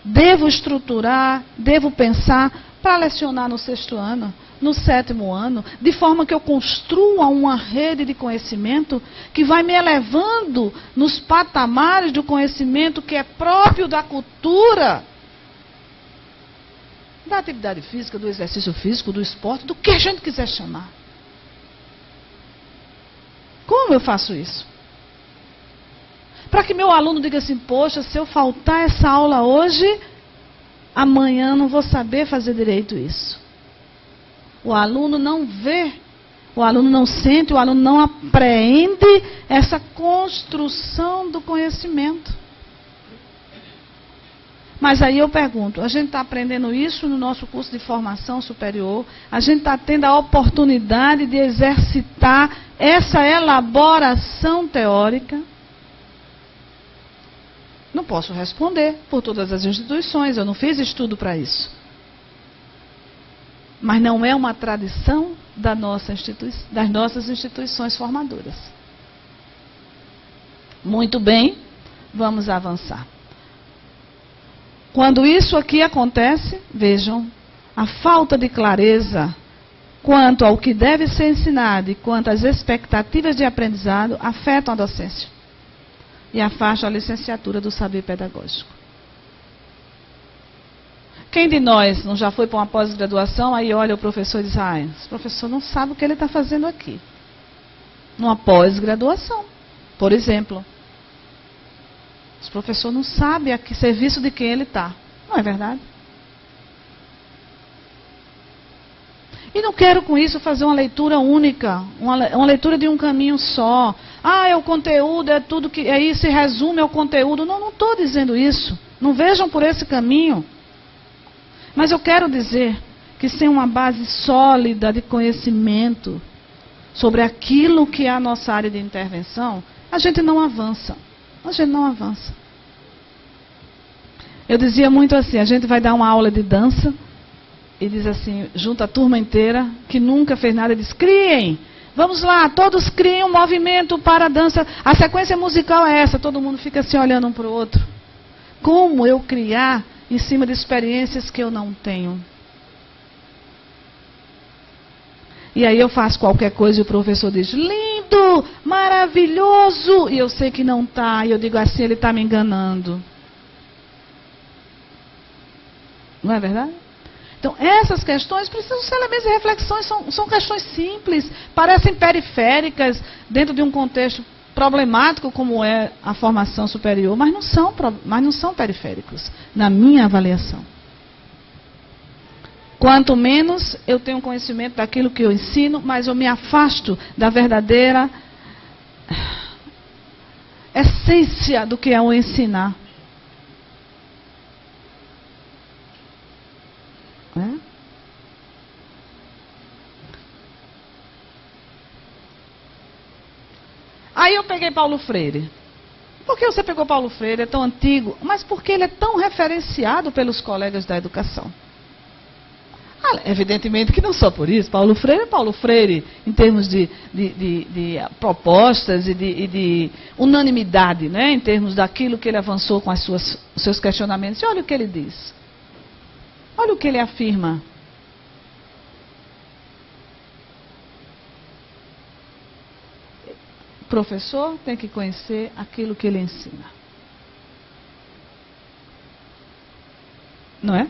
Speaker 3: devo estruturar, devo pensar para lecionar no 6º ano, no 7º ano, de forma que eu construa uma rede de conhecimento que vai me elevando nos patamares do conhecimento que é próprio da cultura, da atividade física, do exercício físico, do esporte, do que a gente quiser chamar. Como eu faço isso? Para que meu aluno diga assim: poxa, se eu faltar essa aula hoje, amanhã não vou saber fazer direito isso. O aluno não vê, o aluno não sente, o aluno não apreende essa construção do conhecimento. Mas aí eu pergunto: a gente está aprendendo isso no nosso curso de formação superior? A gente está tendo a oportunidade de exercitar essa elaboração teórica? Não posso responder por todas as instituições, eu não fiz estudo para isso. Mas não é uma tradição das nossas instituições formadoras. Muito bem, vamos avançar. Quando isso aqui acontece, vejam, a falta de clareza quanto ao que deve ser ensinado e quanto às expectativas de aprendizado afetam a docência e afastam a licenciatura do saber pedagógico. Quem de nós não já foi para uma pós-graduação, aí olha o professor e diz: esse professor não sabe o que ele está fazendo aqui. numa pós-graduação, por exemplo. O professor não sabe a que serviço de quem ele está. Não é verdade? E não quero com isso fazer uma leitura única, uma leitura de um caminho só. É o conteúdo, é tudo que... Aí se resume ao conteúdo. Não estou dizendo isso. Não vejam por esse caminho. Mas eu quero dizer que sem uma base sólida de conhecimento sobre aquilo que é a nossa área de intervenção, a gente não avança. A gente não avança. Eu dizia muito assim, a gente vai dar uma aula de dança e diz assim, junta a turma inteira que nunca fez nada, diz, criem, vamos lá, todos criem um movimento para a dança, a sequência musical é essa, todo mundo fica assim olhando um para o outro. Como eu criar em cima de experiências que eu não tenho? E aí eu faço qualquer coisa e o professor diz, lindo, maravilhoso, e eu sei que não está, e eu digo assim, ele está me enganando. Não é verdade? Então, essas questões precisam ser elementos de reflexão, são questões simples, parecem periféricas dentro de um contexto problemático como é a formação superior, mas não são periféricos, na minha avaliação. Quanto menos eu tenho conhecimento daquilo que eu ensino, mais eu me afasto da verdadeira essência do que é o ensinar. Aí eu peguei Paulo Freire. Por que você pegou Paulo Freire? É tão antigo. Mas porque ele é tão referenciado pelos colegas da educação. Evidentemente que não só por isso. Paulo Freire, em termos de propostas e de unanimidade, né? Em termos daquilo que ele avançou com os seus questionamentos. E olha o que ele diz. Olha o que ele afirma. O professor tem que conhecer aquilo que ele ensina. Não é?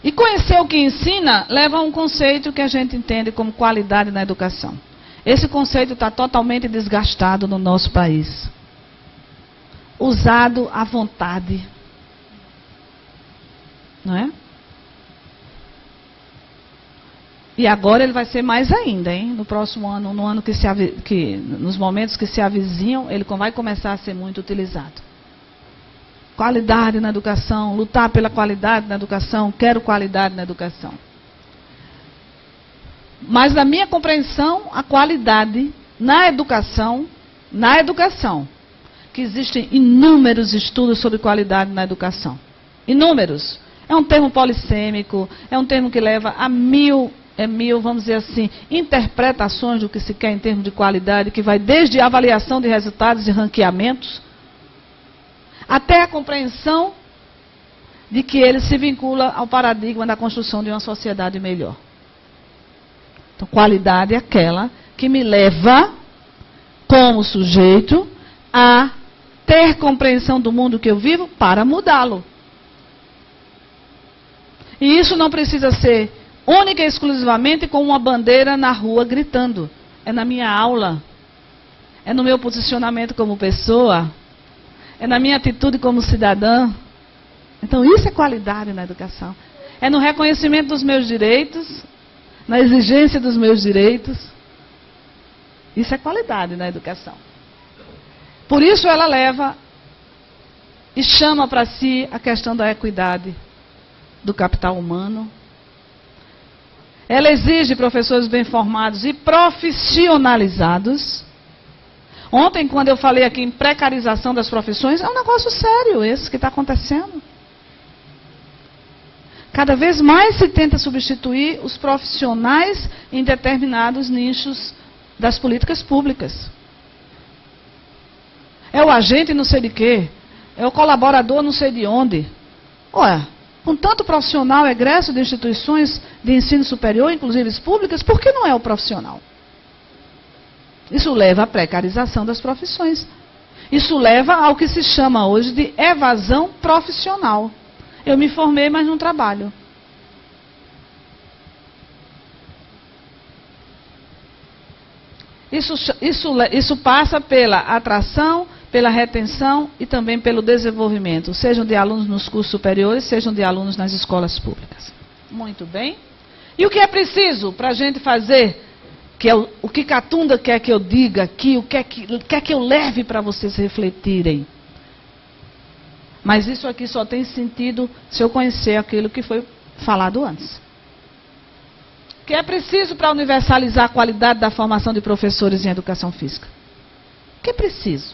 Speaker 3: E conhecer o que ensina leva a um conceito que a gente entende como qualidade na educação. Esse conceito está totalmente desgastado no nosso país. Usado à vontade. Não é? E agora ele vai ser mais ainda, hein? No próximo ano, no ano nos momentos que se avizinham, ele vai começar a ser muito utilizado. Qualidade na educação, lutar pela qualidade na educação, quero qualidade na educação. Mas na minha compreensão, a qualidade na educação, que existem inúmeros estudos sobre qualidade na educação. Inúmeros. É um termo polissêmico, é um termo que leva a mil, vamos dizer assim, interpretações do que se quer em termos de qualidade, que vai desde a avaliação de resultados e ranqueamentos, até a compreensão de que ele se vincula ao paradigma da construção de uma sociedade melhor. Então, qualidade é aquela que me leva, como sujeito, a ter compreensão do mundo que eu vivo para mudá-lo. E isso não precisa ser única e exclusivamente com uma bandeira na rua gritando. É na minha aula. É no meu posicionamento como pessoa. É na minha atitude como cidadã. Então isso é qualidade na educação. É no reconhecimento dos meus direitos, na exigência dos meus direitos. Isso é qualidade na educação. Por isso ela leva e chama para si a questão da equidade do capital humano. Ela exige professores bem formados e profissionalizados. Ontem, quando eu falei aqui em precarização das profissões, é um negócio sério esse que está acontecendo. Cada vez mais se tenta substituir os profissionais em determinados nichos das políticas públicas. É o agente não sei de quê, é o colaborador não sei de onde. Ué, com tanto profissional egresso de instituições de ensino superior, inclusive públicas, por que não é o profissional? Isso leva à precarização das profissões. Isso leva ao que se chama hoje de evasão profissional. Eu me formei, mas não trabalho. Isso passa pela atração, pela retenção e também pelo desenvolvimento, sejam de alunos nos cursos superiores, sejam de alunos nas escolas públicas. Muito bem. E o que é preciso para a gente fazer, o que Catunda quer que eu diga aqui, o que é que eu leve para vocês refletirem? Mas isso aqui só tem sentido se eu conhecer aquilo que foi falado antes. O que é preciso para universalizar a qualidade da formação de professores em educação física? O que é preciso?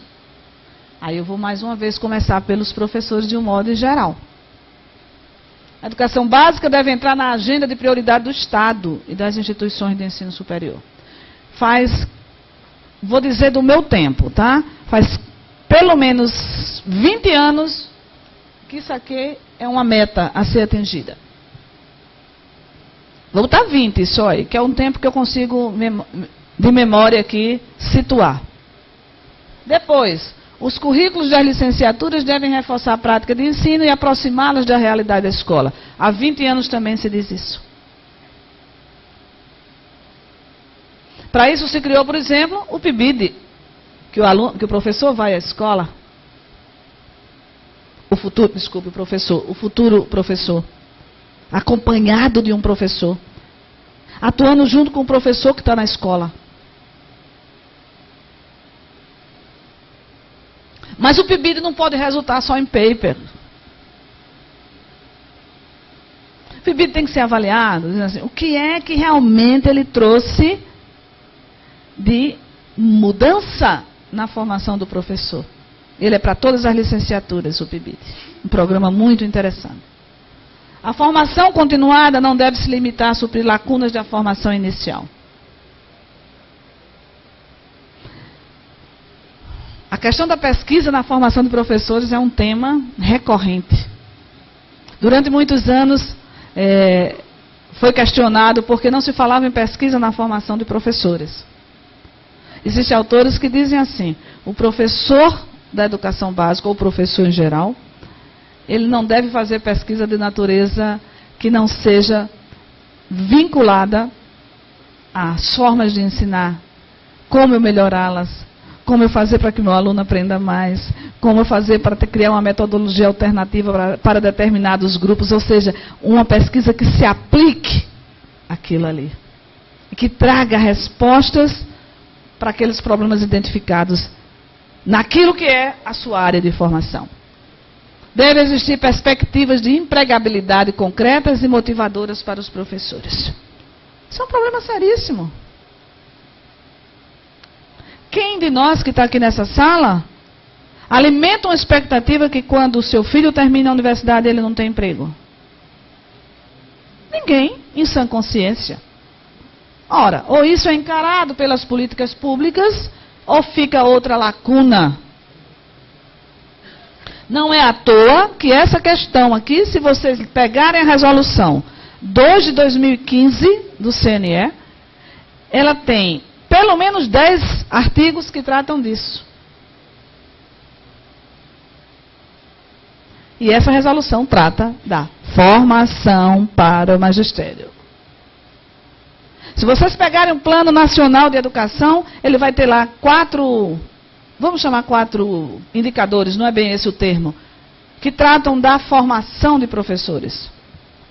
Speaker 3: Aí eu vou mais uma vez começar pelos professores de um modo geral. A educação básica deve entrar na agenda de prioridade do Estado e das instituições de ensino superior. Vou dizer do meu tempo, tá? Faz pelo menos 20 anos que isso aqui é uma meta a ser atendida. Vou botar 20 só aí, que é um tempo que eu consigo, de memória aqui, situar. Depois, os currículos das licenciaturas devem reforçar a prática de ensino e aproximá-las da realidade da escola. Há 20 anos também se diz isso. Para isso se criou, por exemplo, o PIBID, que o professor vai à escola. O futuro professor, acompanhado de um professor, atuando junto com o professor que está na escola. Mas o PIBID não pode resultar só em paper. O PIBID tem que ser avaliado, dizendo assim, o que é que realmente ele trouxe de mudança na formação do professor. Ele é para todas as licenciaturas, o PIBID. Um programa muito interessante. A formação continuada não deve se limitar a suprir lacunas da formação inicial. A questão da pesquisa na formação de professores é um tema recorrente. Durante muitos anos, foi questionado porque não se falava em pesquisa na formação de professores. Existem autores que dizem assim, o professor da educação básica, ou o professor em geral, ele não deve fazer pesquisa de natureza que não seja vinculada às formas de ensinar, como eu melhorá-las, como eu fazer para que meu aluno aprenda mais, como eu fazer para criar uma metodologia alternativa para determinados grupos, ou seja, uma pesquisa que se aplique àquilo ali, e que traga respostas para aqueles problemas identificados naquilo que é a sua área de formação. Deve existir perspectivas de empregabilidade concretas e motivadoras para os professores. Isso é um problema seríssimo. Quem de nós que está aqui nessa sala alimenta uma expectativa que quando o seu filho termina a universidade ele não tem emprego? Ninguém, em sã consciência. Ora, ou isso é encarado pelas políticas públicas, ou fica outra lacuna. Não é à toa que essa questão aqui, se vocês pegarem a resolução 2 de 2015 do CNE, ela tem pelo menos 10 artigos que tratam disso. E essa resolução trata da formação para o magistério. Se vocês pegarem um Plano Nacional de Educação, ele vai ter lá 4, vamos chamar 4 indicadores, não é bem esse o termo, que tratam da formação de professores.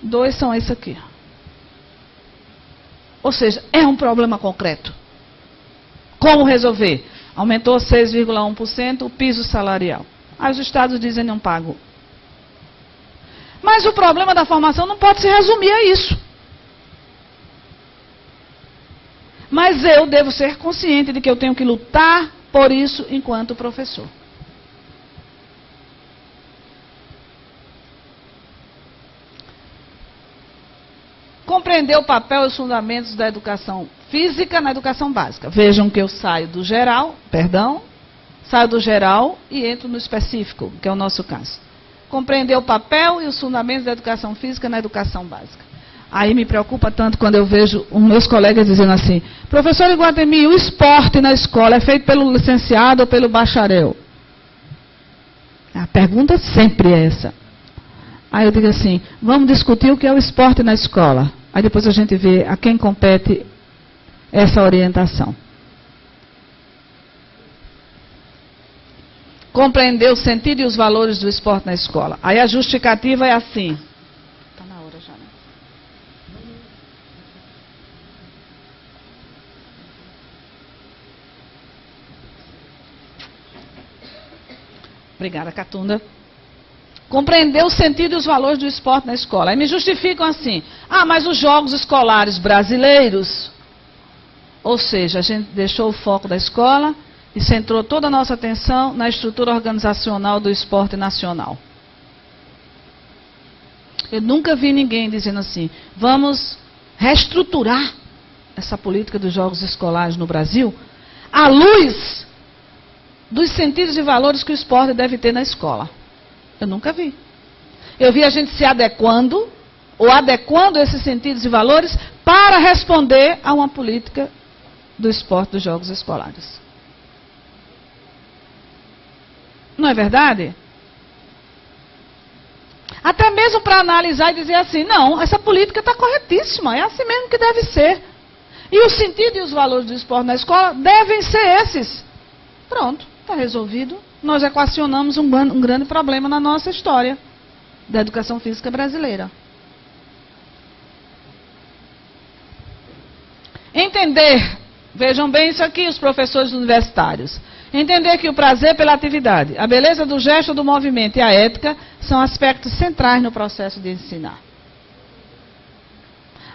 Speaker 3: 2 são esse aqui. Ou seja, é um problema concreto. Como resolver? Aumentou 6,1% o piso salarial. Aí os estados dizem não pago. Mas o problema da formação não pode se resumir a isso. Mas eu devo ser consciente de que eu tenho que lutar por isso enquanto professor. Compreender o papel e os fundamentos da educação física na educação básica. Vejam que eu saio do geral e entro no específico, que é o nosso caso. Compreender o papel e os fundamentos da educação física na educação básica. Aí me preocupa tanto quando eu vejo os meus colegas dizendo assim, professor Iguatemi, o esporte na escola é feito pelo licenciado ou pelo bacharel? A pergunta sempre é essa. Aí eu digo assim, vamos discutir o que é o esporte na escola. Aí depois a gente vê a quem compete essa orientação. compreender o sentido e os valores do esporte na escola. Aí a justificativa é assim. Está na hora já, né? Obrigada, Catunda. Compreender o sentido e os valores do esporte na escola. Aí me justificam assim. Mas os jogos escolares brasileiros, ou seja, a gente deixou o foco da escola e centrou toda a nossa atenção na estrutura organizacional do esporte nacional. Eu nunca vi ninguém dizendo assim, vamos reestruturar essa política dos jogos escolares no Brasil à luz dos sentidos e valores que o esporte deve ter na escola. Eu nunca vi. Eu vi a gente se adequando, ou adequando esses sentidos e valores para responder a uma política do esporte dos jogos escolares. Não é verdade? Até mesmo para analisar e dizer assim, não, essa política está corretíssima, é assim mesmo que deve ser. E o sentido e os valores do esporte na escola devem ser esses. Pronto, está resolvido. Nós equacionamos um grande problema na nossa história da educação física brasileira. Entender, vejam bem isso aqui, os professores universitários. Entender que o prazer pela atividade, a beleza do gesto, do movimento e a ética são aspectos centrais no processo de ensinar.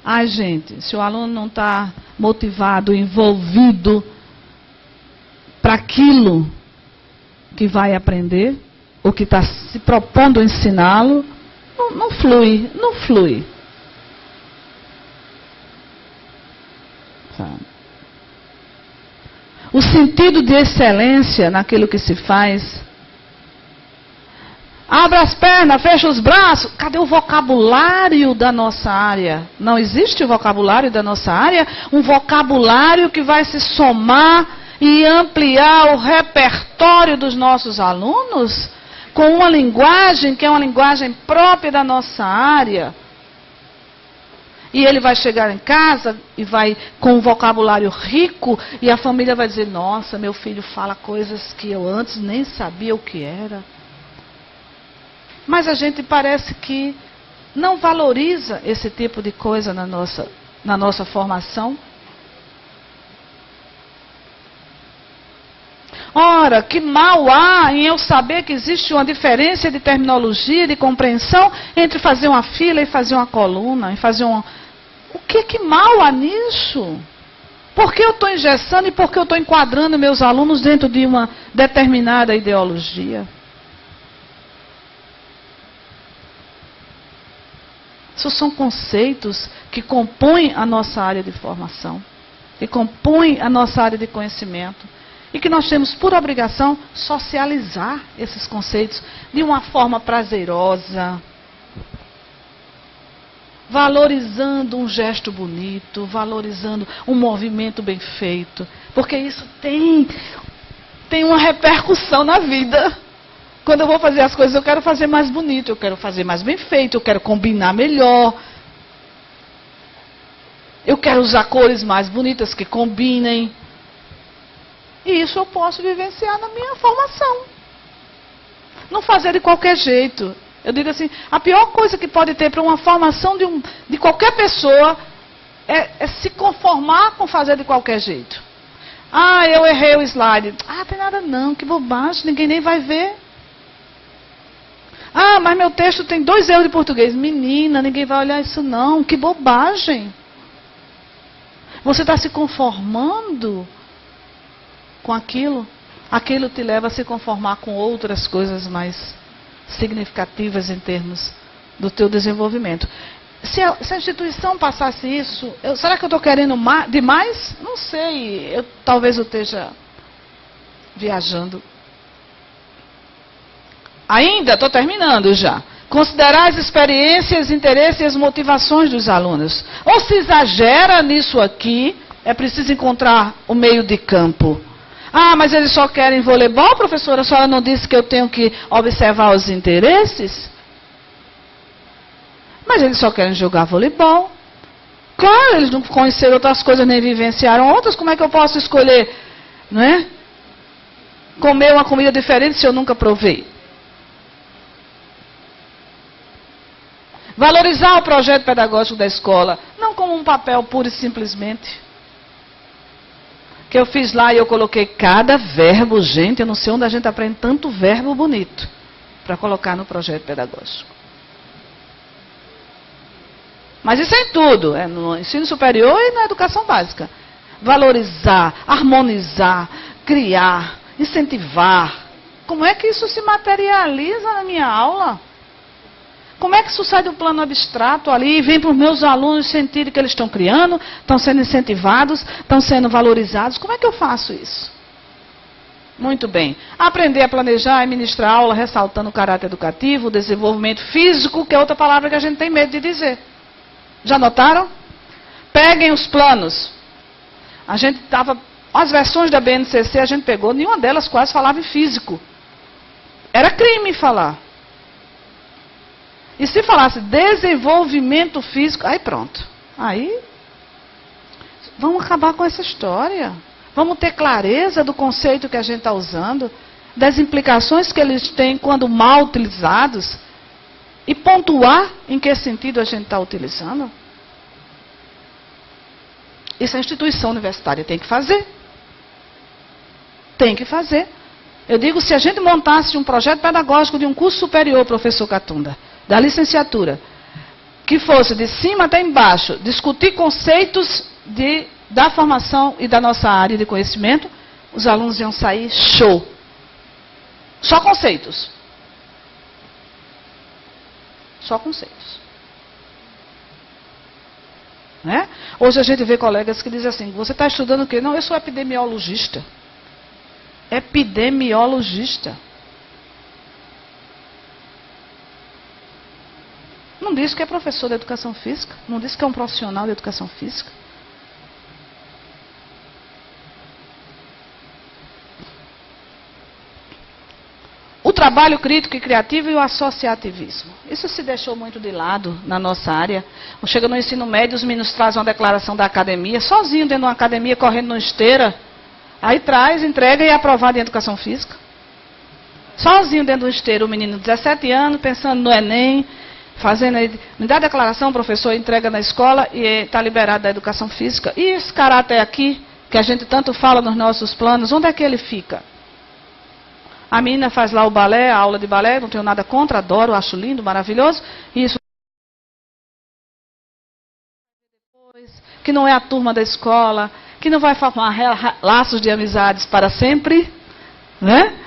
Speaker 3: Ai, gente, se o aluno não está motivado, envolvido para aquilo que vai aprender, ou que está se propondo a ensiná-lo, não flui, não flui. O sentido de excelência naquilo que se faz. Abra as pernas, fecha os braços. Cadê o vocabulário da nossa área? Não existe o vocabulário da nossa área? Um vocabulário que vai se somar e ampliar o repertório dos nossos alunos com uma linguagem que é uma linguagem própria da nossa área. E ele vai chegar em casa e vai com um vocabulário rico e a família vai dizer, nossa, meu filho fala coisas que eu antes nem sabia o que era. Mas a gente parece que não valoriza esse tipo de coisa na nossa formação. Ora, que mal há em eu saber que existe uma diferença de terminologia, de compreensão entre fazer uma fila e fazer uma coluna, e fazer uma... O que mal há nisso? Por que eu estou engessando e por que eu estou enquadrando meus alunos dentro de uma determinada ideologia? Isso são conceitos que compõem a nossa área de formação, que compõem a nossa área de conhecimento, e que nós temos por obrigação socializar esses conceitos de uma forma prazerosa, valorizando um gesto bonito, valorizando um movimento bem feito, porque isso tem uma repercussão na vida. Quando eu vou fazer as coisas, eu quero fazer mais bonito, eu quero fazer mais bem feito, eu quero combinar melhor, eu quero usar cores mais bonitas que combinem. E isso eu posso vivenciar na minha formação. Não fazer de qualquer jeito. Eu digo assim, a pior coisa que pode ter para uma formação de qualquer pessoa é se conformar com fazer de qualquer jeito. Eu errei o slide. Tem nada não, que bobagem, ninguém nem vai ver. Mas meu texto tem 2 erros de português. Menina, ninguém vai olhar isso não, que bobagem. Você está se conformando com aquilo. Aquilo te leva a se conformar com outras coisas mais significativas em termos do teu desenvolvimento. Se a instituição passasse isso, será que eu estou querendo demais? Não sei, talvez eu esteja viajando. Ainda, estou terminando já. Considerar as experiências, interesses e as motivações dos alunos. Ou se exagera nisso aqui, é preciso encontrar o meio de campo. Mas eles só querem voleibol, professora? A senhora não disse que eu tenho que observar os interesses? Mas eles só querem jogar voleibol. Claro, eles não conheceram outras coisas, nem vivenciaram outras. Como é que eu posso escolher, não é? comer uma comida diferente se eu nunca provei? Valorizar o projeto pedagógico da escola, não como um papel puro e simplesmente. Que eu fiz lá e eu coloquei cada verbo, gente, eu não sei onde a gente aprende tanto verbo bonito para colocar no projeto pedagógico. Mas isso é em tudo, é no ensino superior e na educação básica. Valorizar, harmonizar, criar, incentivar. Como é que isso se materializa na minha aula? Como é que isso sai do plano abstrato ali e vem para os meus alunos sentirem que eles estão criando, estão sendo incentivados, estão sendo valorizados? Como é que eu faço isso? Muito bem. Aprender a planejar e ministrar aula, ressaltando o caráter educativo, o desenvolvimento físico, que é outra palavra que a gente tem medo de dizer. Já notaram? Peguem os planos. A gente estava... As versões da BNCC a gente pegou, nenhuma delas quase falava em físico. Era crime falar. E se falasse desenvolvimento físico, aí pronto. Aí, vamos acabar com essa história. Vamos ter clareza do conceito que a gente está usando, das implicações que eles têm quando mal utilizados, e pontuar em que sentido a gente está utilizando. Isso a instituição universitária tem que fazer. Tem que fazer. Eu digo, se a gente montasse um projeto pedagógico de um curso superior, professor Catunda, da licenciatura, que fosse de cima até embaixo, discutir conceitos da formação e da nossa área de conhecimento, os alunos iam sair show. Só conceitos. Só conceitos. Né? Hoje a gente vê colegas que dizem assim, você está estudando o quê? Não, eu sou epidemiologista. Epidemiologista. Não diz que é professor de educação física. Não diz que é um profissional de educação física. O trabalho crítico e criativo e o associativismo. Isso se deixou muito de lado na nossa área. Chega no ensino médio, os meninos trazem uma declaração da academia, sozinho dentro de uma academia, correndo numa esteira. Aí traz, entrega e é aprovado em educação física. Sozinho dentro de uma esteira, o menino de 17 anos, pensando no Enem, fazendo aí, me dá a declaração, o professor entrega na escola e está liberado da educação física. E esse caráter aqui, que a gente tanto fala nos nossos planos, onde é que ele fica? A menina faz lá o balé, a aula de balé, não tenho nada contra, adoro, acho lindo, maravilhoso. Isso que não é a turma da escola, que não vai formar laços de amizades para sempre, né?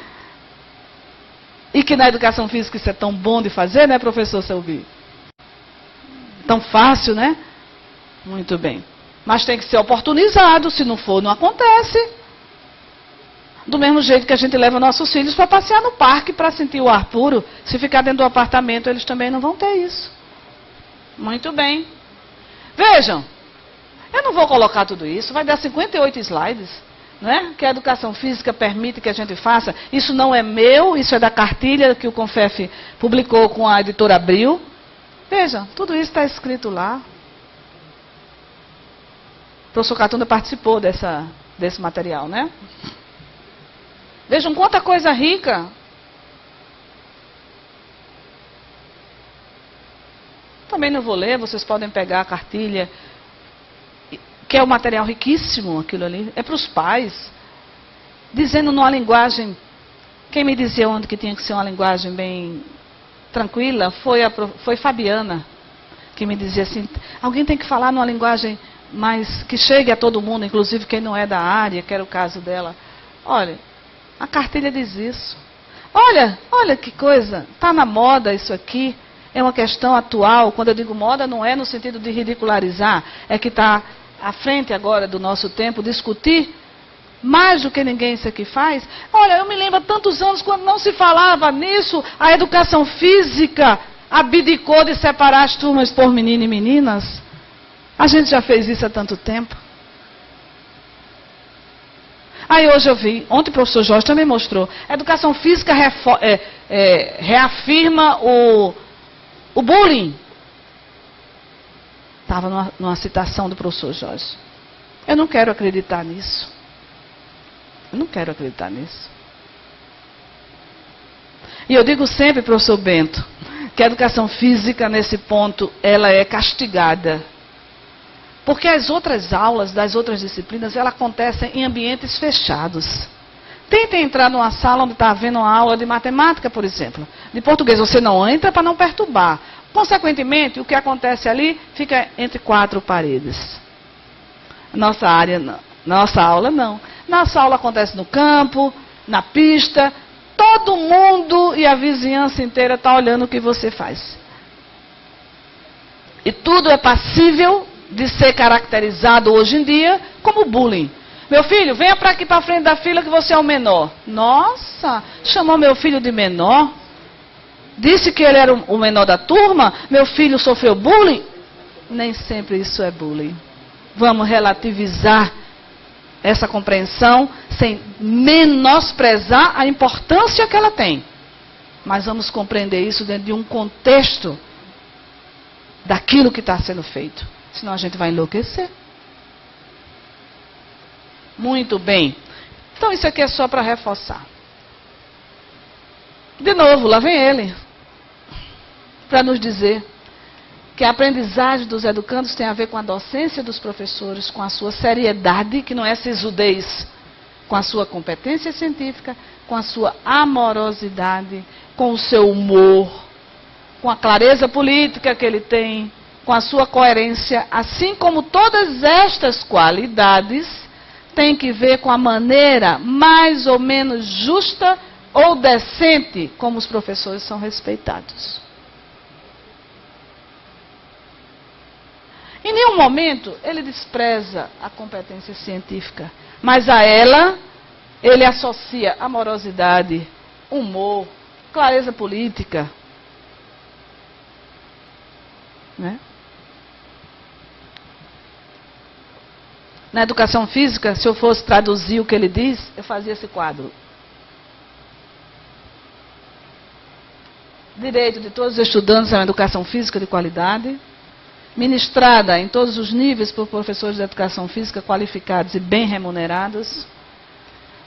Speaker 3: E que na educação física isso é tão bom de fazer, né, professor Selby? Tão fácil, né? Muito bem. Mas tem que ser oportunizado, se não for, não acontece. Do mesmo jeito que a gente leva nossos filhos para passear no parque para sentir o ar puro, se ficar dentro do apartamento, eles também não vão ter isso. Muito bem. Vejam, eu não vou colocar tudo isso, vai dar 58 slides, né? Que a educação física permite que a gente faça. Isso não é meu, isso é da cartilha que o Confef publicou com a editora Abril. Veja, tudo isso está escrito lá. O professor Catunda participou desse material, né? Vejam quanta coisa rica. Também não vou ler, vocês podem pegar a cartilha, que é um material riquíssimo, aquilo ali. É para os pais, dizendo numa linguagem, quem me dizia onde que tinha que ser uma linguagem bem tranquila, foi Fabiana, que me dizia assim, alguém tem que falar numa linguagem mais, que chegue a todo mundo, inclusive quem não é da área, que era o caso dela. Olha, a cartilha diz isso. Olha que coisa, está na moda isso aqui, é uma questão atual. Quando eu digo moda, não é no sentido de ridicularizar, é que está à frente agora do nosso tempo, discutir mais do que ninguém isso aqui faz. Olha, eu me lembro há tantos anos, quando não se falava nisso, a educação física abdicou de separar as turmas por menino e meninas. A gente já fez isso há tanto tempo. Aí hoje eu vi, ontem o professor Jorge também mostrou, a educação física reafirma o bullying. Estava numa citação do professor Jorge. Eu não quero acreditar nisso. Eu não quero acreditar nisso. E eu digo sempre, professor Bento, que a educação física, nesse ponto, ela é castigada. Porque as outras aulas das outras disciplinas, elas acontecem em ambientes fechados. Tenta entrar numa sala onde está havendo uma aula de matemática, por exemplo. De português, você não entra para não perturbar. Consequentemente, o que acontece ali fica entre 4 paredes. Nossa área não. Nossa aula não. Nossa aula acontece no campo, na pista. Todo mundo e a vizinhança inteira está olhando o que você faz. E tudo é passível de ser caracterizado hoje em dia como bullying. Meu filho, venha para aqui para frente da fila que você é o menor. Nossa, chamou meu filho de menor? Disse que ele era o menor da turma? Meu filho sofreu bullying? Nem sempre isso é bullying. Vamos relativizar essa compreensão sem menosprezar a importância que ela tem. Mas vamos compreender isso dentro de um contexto daquilo que está sendo feito. Senão a gente vai enlouquecer. Muito bem. Então isso aqui é só para reforçar. De novo, lá vem ele. Para nos dizer que a aprendizagem dos educandos tem a ver com a docência dos professores, com a sua seriedade, que não é sisudez, com a sua competência científica, com a sua amorosidade, com o seu humor, com a clareza política que ele tem, com a sua coerência, assim como todas estas qualidades têm que ver com a maneira mais ou menos justa ou decente como os professores são respeitados. Em nenhum momento ele despreza a competência científica, mas a ela ele associa amorosidade, humor, clareza política. Né? Na educação física, se eu fosse traduzir o que ele diz, eu fazia esse quadro. Direito de todos os estudantes a uma educação física de qualidade, ministrada em todos os níveis por professores de educação física qualificados e bem remunerados,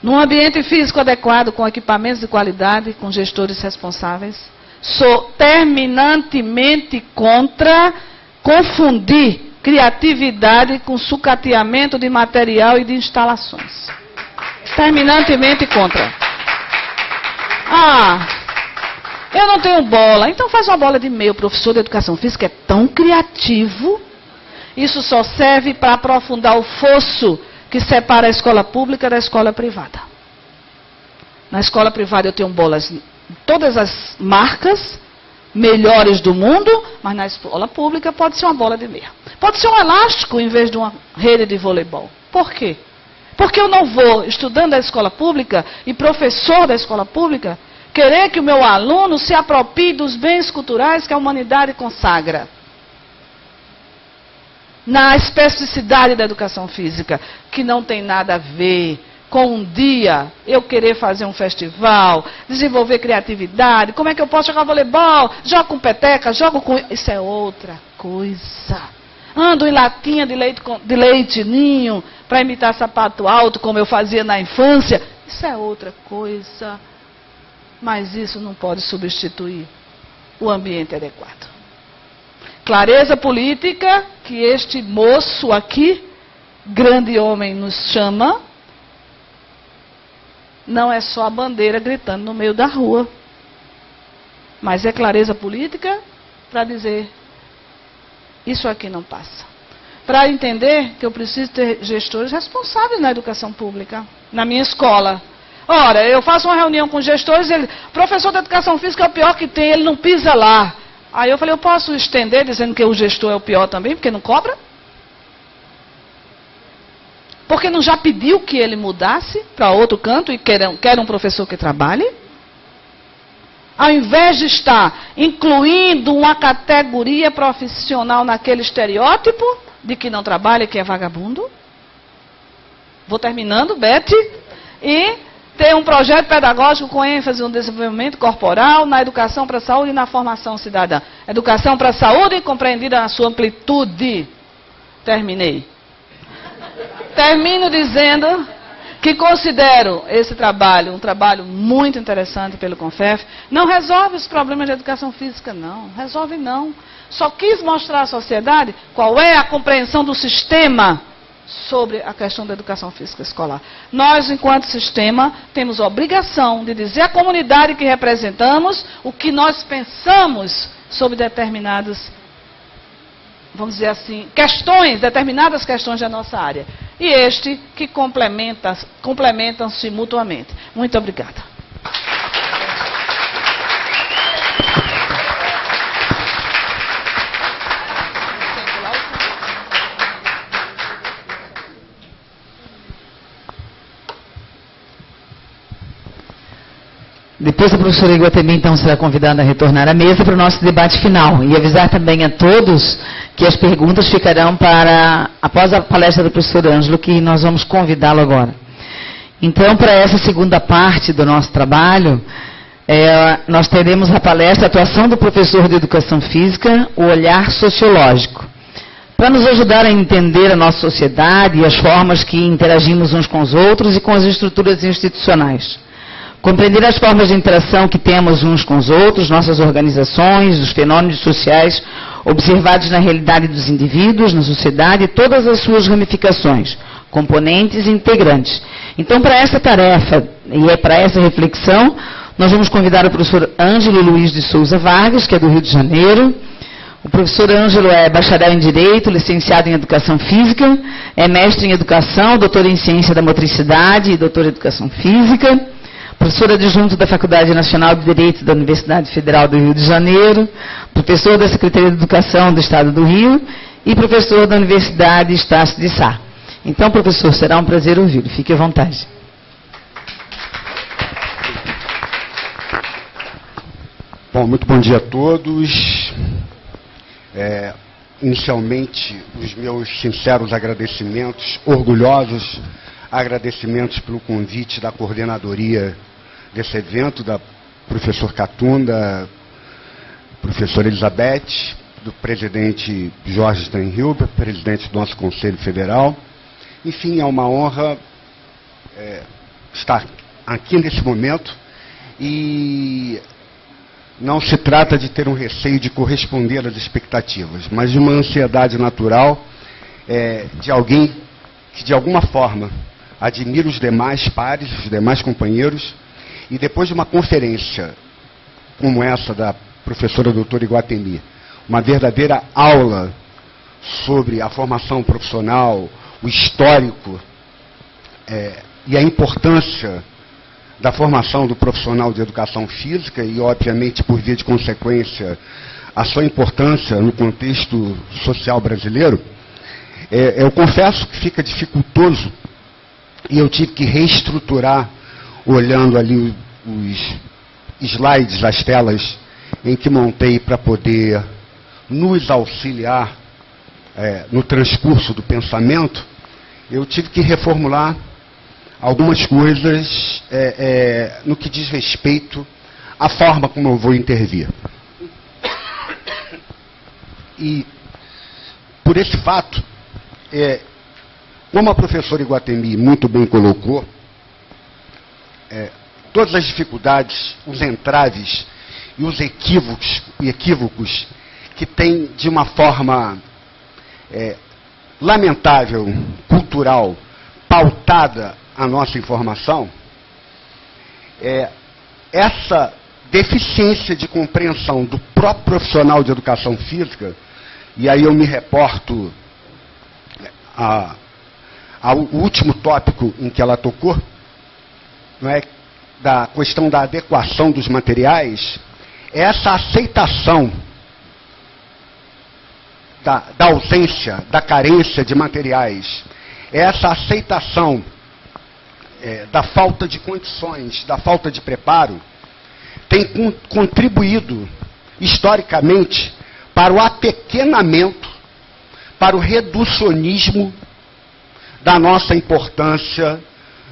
Speaker 3: num ambiente físico adequado, com equipamentos de qualidade, com gestores responsáveis. Sou terminantemente contra confundir criatividade com sucateamento de material e de instalações. Terminantemente contra. Eu não tenho bola. Então faz uma bola de meio. O professor de educação física é tão criativo. Isso só serve para aprofundar o fosso que separa a escola pública da escola privada. Na escola privada eu tenho bolas de todas as marcas, melhores do mundo, mas na escola pública pode ser uma bola de meia. Pode ser um elástico em vez de uma rede de voleibol. Por quê? Porque eu não vou, estudando da escola pública e professor da escola pública, querer que o meu aluno se aproprie dos bens culturais que a humanidade consagra. Na especificidade da educação física, que não tem nada a ver com um dia eu querer fazer um festival, desenvolver criatividade, como é que eu posso jogar voleibol, jogo com peteca, jogo com... Isso é outra coisa. Ando em latinha de leite ninho para imitar sapato alto, como eu fazia na infância. Isso é outra coisa. Mas isso não pode substituir o ambiente adequado. Clareza política, que este moço aqui, grande homem, nos chama, não é só a bandeira gritando no meio da rua. Mas é clareza política para dizer, isso aqui não passa. Para entender que eu preciso ter gestores responsáveis na educação pública, na minha escola. Ora, eu faço uma reunião com gestores, ele, professor de educação física é o pior que tem, ele não pisa lá. Aí eu falei, eu posso estender dizendo que o gestor é o pior também, porque não cobra? Porque não já pediu que ele mudasse para outro canto e quer um professor que trabalhe? Ao invés de estar incluindo uma categoria profissional naquele estereótipo de que não trabalha e que é vagabundo? Vou terminando, Beth. E ter um projeto pedagógico com ênfase no desenvolvimento corporal, na educação para a saúde e na formação cidadã. Educação para a saúde compreendida na sua amplitude. Terminei. Termino dizendo que considero esse trabalho um trabalho muito interessante pelo CONFEF. Não resolve os problemas de educação física, não. Resolve não. Só quis mostrar à sociedade qual é a compreensão do sistema sobre a questão da educação física escolar. Nós, enquanto sistema, temos a obrigação de dizer à comunidade que representamos o que nós pensamos sobre determinadas, vamos dizer assim, determinadas questões da nossa área. E este que complementam-se mutuamente. Muito obrigada.
Speaker 1: Depois a professora Iguatemi, então, será convidada a retornar à mesa para o nosso debate final. E avisar também a todos que as perguntas ficarão para após a palestra do professor Ângelo, que nós vamos convidá-lo agora. Então, para essa segunda parte do nosso trabalho, nós teremos a palestra Atuação do Professor de Educação Física, o Olhar Sociológico. Para nos ajudar a entender a nossa sociedade e as formas que interagimos uns com os outros e com as estruturas institucionais. Compreender as formas de interação que temos uns com os outros, nossas organizações, os fenômenos sociais observados na realidade dos indivíduos, na sociedade e todas as suas ramificações, componentes e integrantes. Então, para essa tarefa e para essa reflexão, nós vamos convidar o professor Ângelo Luiz de Souza Vargas, que é do Rio de Janeiro. O professor Ângelo é bacharel em Direito, licenciado em Educação Física, é mestre em Educação, doutor em Ciência da Motricidade e doutor em Educação Física. Professor adjunto da Faculdade Nacional de Direito da Universidade Federal do Rio de Janeiro, professor da Secretaria de Educação do Estado do Rio e professor da Universidade Estácio de Sá. Então, professor, será um prazer ouvi-lo. Fique à vontade.
Speaker 4: Bom, muito bom dia a todos. Inicialmente, os meus sinceros agradecimentos, orgulhosos agradecimentos pelo convite da coordenadoria desse evento, da professor Catum, da professora Elizabeth, do presidente Jorge Steinhilber, presidente do nosso Conselho Federal. Enfim, é uma honra estar aqui nesse momento e não se trata de ter um receio de corresponder às expectativas, mas de uma ansiedade natural de alguém que, de alguma forma, admira os demais pares, os demais companheiros, e depois de uma conferência como essa da professora doutora Iguatemi, uma verdadeira aula sobre a formação profissional, o histórico e a importância da formação do profissional de educação física e, obviamente, por via de consequência, a sua importância no contexto social brasileiro, eu confesso que fica dificultoso e eu tive que reestruturar, olhando ali os slides, as telas em que montei para poder nos auxiliar no transcurso do pensamento. Eu tive que reformular algumas coisas no que diz respeito à forma como eu vou intervir. E, por esse fato, como a professora Iguatemi muito bem colocou, todas as dificuldades, os entraves e os equívocos que tem de uma forma lamentável, cultural, pautada a nossa informação, essa deficiência de compreensão do próprio profissional de educação física, e aí eu me reporto ao último tópico em que ela tocou, não é, da questão da adequação dos materiais, essa aceitação da ausência, da carência de materiais, essa aceitação da falta de condições, da falta de preparo, tem contribuído historicamente para o apequenamento, para o reducionismo da nossa importância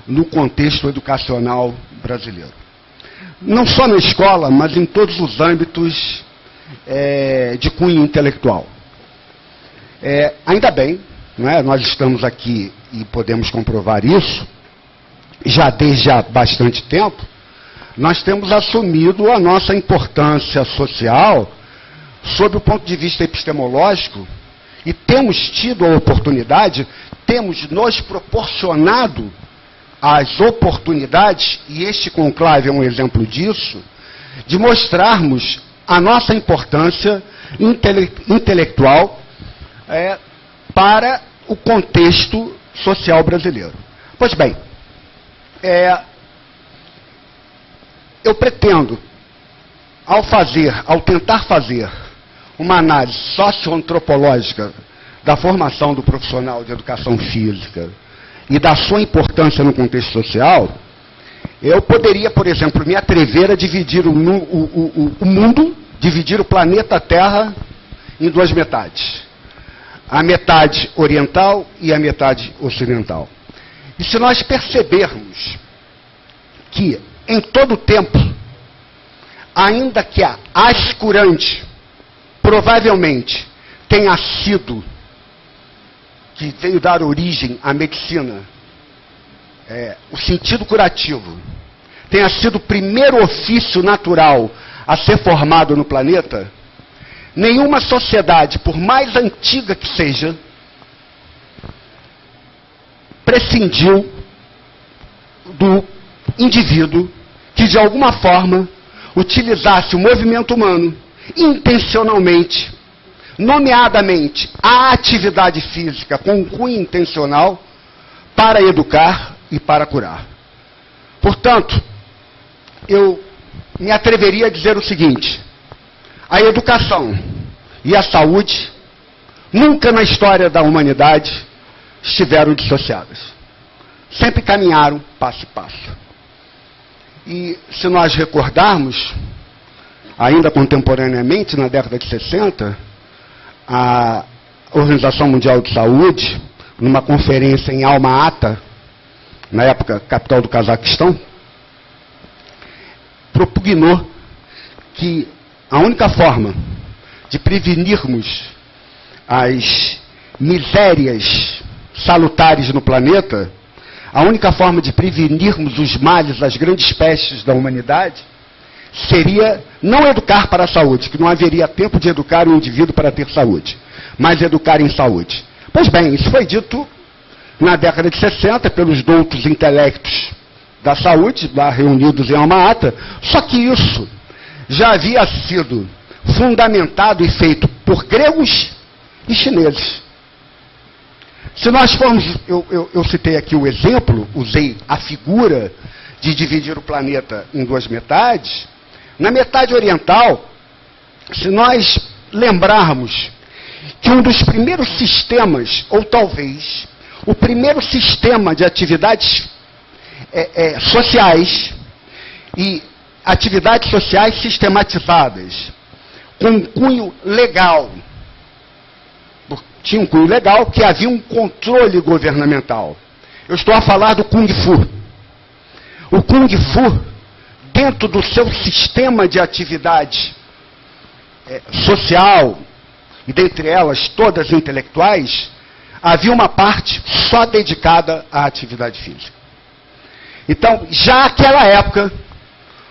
Speaker 4: no contexto educacional brasileiro. Não só na escola, mas em todos os âmbitos de cunho intelectual. Ainda bem, não é? Nós estamos aqui e podemos comprovar isso, já desde há bastante tempo, nós temos assumido a nossa importância social sob o ponto de vista epistemológico e temos tido a oportunidade, temos nos proporcionado as oportunidades, e este conclave é um exemplo disso, de mostrarmos a nossa importância intelectual para o contexto social brasileiro. Pois bem, eu pretendo, ao tentar fazer uma análise socioantropológica da formação do profissional de educação física e da sua importância no contexto social, eu poderia, por exemplo, me atrever a dividir o mundo, dividir o planeta Terra em duas metades. A metade oriental e a metade ocidental. E se nós percebermos que, em todo o tempo, ainda que a ascurante provavelmente tenha sido, que veio dar origem à medicina, o sentido curativo, tenha sido o primeiro ofício natural a ser formado no planeta, nenhuma sociedade, por mais antiga que seja, prescindiu do indivíduo que, de alguma forma, utilizasse o movimento humano intencionalmente, nomeadamente a atividade física com cunho intencional, para educar e para curar. Portanto, eu me atreveria a dizer o seguinte: a educação e a saúde nunca na história da humanidade estiveram dissociadas. Sempre caminharam passo a passo. E se nós recordarmos, ainda contemporaneamente, na década de 60, a Organização Mundial de Saúde, numa conferência em Alma-Ata, na época capital do Cazaquistão, propugnou que a única forma de prevenirmos as misérias salutares no planeta, a única forma de prevenirmos os males, as grandes pestes da humanidade, seria não educar para a saúde, que não haveria tempo de educar o indivíduo para ter saúde, mas educar em saúde. Pois bem, isso foi dito na década de 60 pelos doutos intelectos da saúde, lá reunidos em Alma-Ata, só que isso já havia sido fundamentado e feito por gregos e chineses. Se nós formos, eu citei aqui o exemplo, usei a figura de dividir o planeta em duas metades. Na metade oriental, se nós lembrarmos que um dos primeiros sistemas, ou talvez o primeiro sistema de atividades sociais e atividades sociais sistematizadas com cunho legal, tinha um cunho legal, que havia um controle governamental. Eu estou a falar do Kung Fu. O Kung Fu, dentro do seu sistema de atividade social, e dentre elas todas intelectuais, havia uma parte só dedicada à atividade física. Então, já naquela época,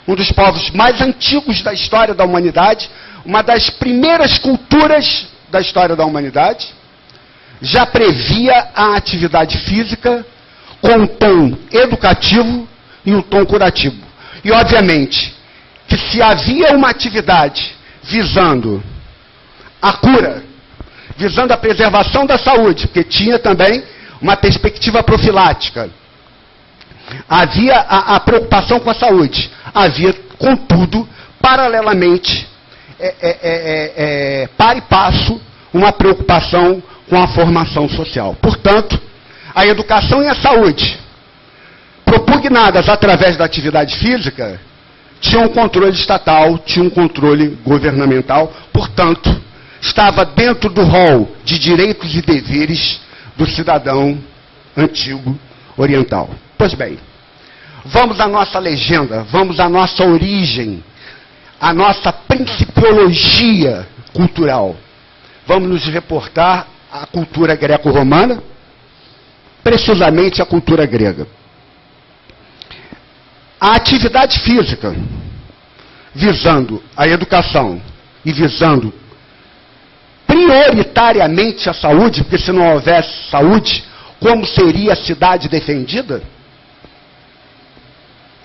Speaker 4: um dos povos mais antigos da história da humanidade, uma das primeiras culturas da história da humanidade, já previa a atividade física com um tom educativo e um tom curativo. E, obviamente, que se havia uma atividade visando a cura, visando a preservação da saúde, porque tinha também uma perspectiva profilática, havia a preocupação com a saúde, havia, contudo, paralelamente, par e passo, uma preocupação com a formação social. Portanto, a educação e a saúde, propugnadas através da atividade física, tinham um controle estatal, tinham um controle governamental, portanto, estava dentro do rol de direitos e deveres do cidadão antigo oriental. Pois bem, vamos à nossa legenda, vamos à nossa origem, à nossa principiologia cultural. Vamos nos reportar à cultura greco-romana, precisamente à cultura grega. A atividade física, visando a educação e visando prioritariamente a saúde, porque se não houvesse saúde, como seria a cidade defendida?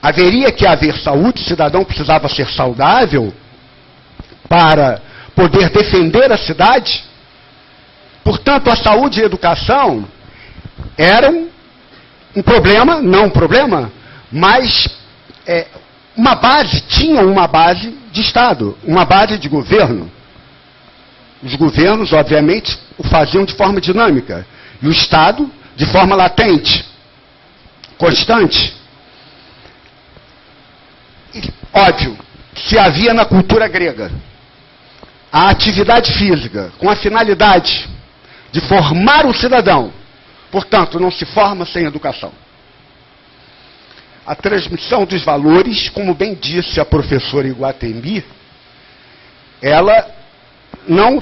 Speaker 4: Haveria que haver saúde, o cidadão precisava ser saudável para poder defender a cidade. Portanto, a saúde e a educação eram um problema, não um problema, mas uma base, tinham uma base de Estado, uma base de governo. Os governos, obviamente, o faziam de forma dinâmica, e o Estado de forma latente, constante. E, óbvio, se havia na cultura grega a atividade física com a finalidade de formar o cidadão, portanto, não se forma sem educação. A transmissão dos valores, como bem disse a professora Iguatemi, ela não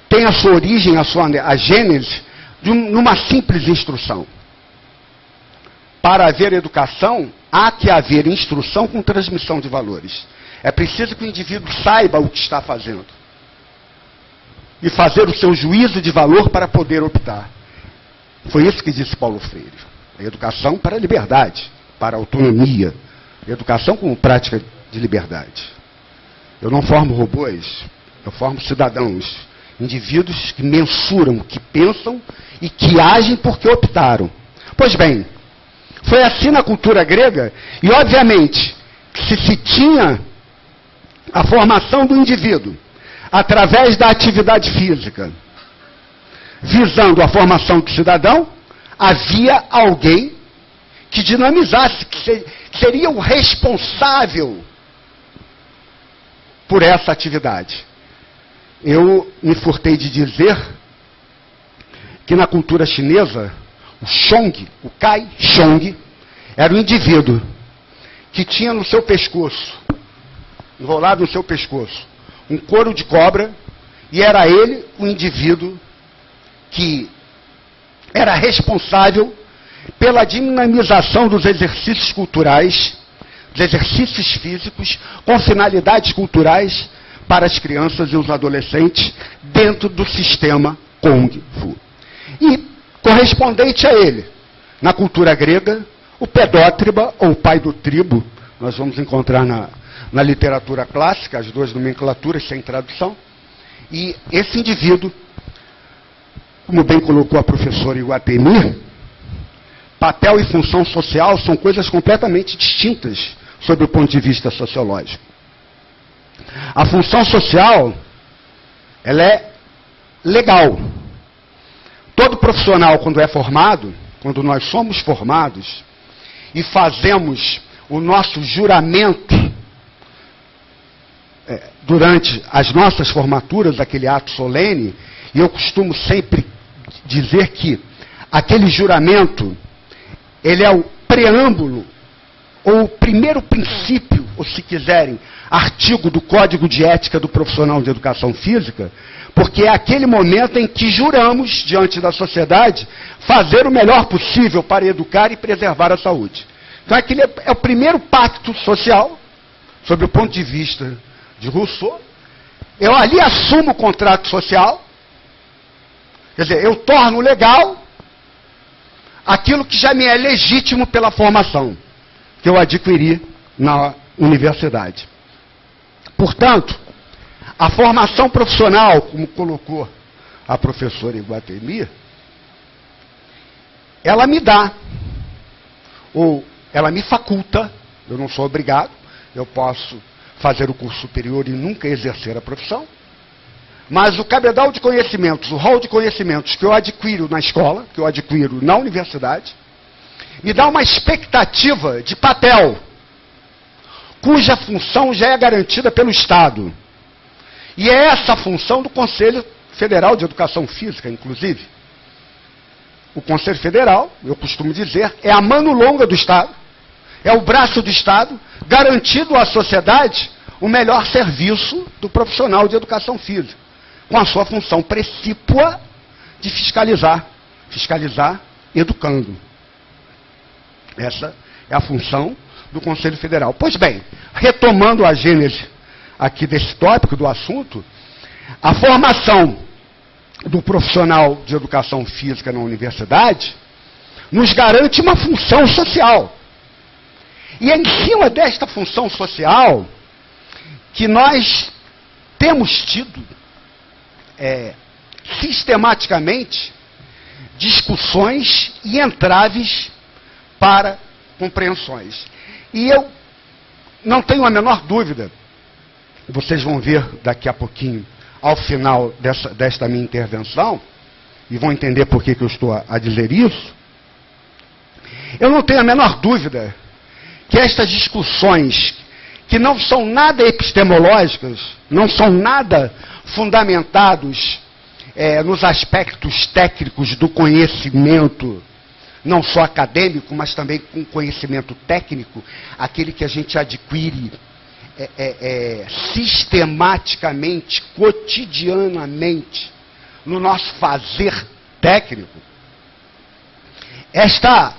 Speaker 4: tem a sua origem, a gênese, numa simples instrução. Para haver educação, há que haver instrução com transmissão de valores. É preciso que o indivíduo saiba o que está fazendo. E fazer o seu juízo de valor para poder optar. Foi isso que disse Paulo Freire. A educação para a liberdade, para a autonomia. A educação como prática de liberdade. Eu não formo robôs, eu formo cidadãos. Indivíduos que mensuram, que pensam e que agem porque optaram. Pois bem, foi assim na cultura grega, e obviamente, se tinha a formação do indivíduo através da atividade física, visando a formação do cidadão, havia alguém que dinamizasse, que seria o responsável por essa atividade. Eu me furtei de dizer que na cultura chinesa, o Shong, o Kai Shong, era um indivíduo que tinha no seu pescoço, enrolado no seu pescoço, um couro de cobra, e era ele o indivíduo que era responsável pela dinamização dos exercícios culturais, dos exercícios físicos, com finalidades culturais para as crianças e os adolescentes dentro do sistema Kung Fu. E, correspondente a ele, na cultura grega, o pedótriba, ou pai do tribo, nós vamos encontrar na literatura clássica, as duas nomenclaturas sem tradução, e esse indivíduo, como bem colocou a professora Iguatemi, papel e função social são coisas completamente distintas sob o ponto de vista sociológico. A função social, ela é legal. Todo profissional, quando é formado, quando nós somos formados e fazemos o nosso juramento durante as nossas formaturas, aquele ato solene, e eu costumo sempre dizer que aquele juramento, ele é o preâmbulo, ou o primeiro princípio, ou se quiserem, artigo do Código de Ética do Profissional de Educação Física, porque é aquele momento em que juramos, diante da sociedade, fazer o melhor possível para educar e preservar a saúde. Então aquele é o primeiro pacto social, sob o ponto de vista de Rousseau. Eu ali assumo o contrato social, quer dizer, eu torno legal aquilo que já me é legítimo pela formação que eu adquiri na universidade. Portanto, a formação profissional, como colocou a professora Iguatemi, ela me dá, ou ela me faculta, eu não sou obrigado, eu posso fazer o curso superior e nunca exercer a profissão, mas o cabedal de conhecimentos, o rol de conhecimentos que eu adquiro na escola, que eu adquiro na universidade, me dá uma expectativa de papel, cuja função já é garantida pelo Estado. E é essa a função do Conselho Federal de Educação Física, inclusive. O Conselho Federal, eu costumo dizer, é a mano longa do Estado, é o braço do Estado, garantindo à sociedade o melhor serviço do profissional de educação física, com a sua função precípua de fiscalizar educando. Essa é a função do Conselho Federal. Pois bem, retomando a gênese aqui desse tópico, do assunto, a formação do profissional de educação física na universidade nos garante uma função social. E é em cima desta função social que nós temos tido sistematicamente discussões e entraves para compreensões. E eu não tenho a menor dúvida, vocês vão ver daqui a pouquinho, ao final desta minha intervenção, e vão entender por que eu estou a dizer isso, eu não tenho a menor dúvida que estas discussões, que não são nada epistemológicas, não são nada fundamentados nos aspectos técnicos do conhecimento, não só acadêmico, mas também com conhecimento técnico, aquele que a gente adquire sistematicamente, cotidianamente, no nosso fazer técnico. Esta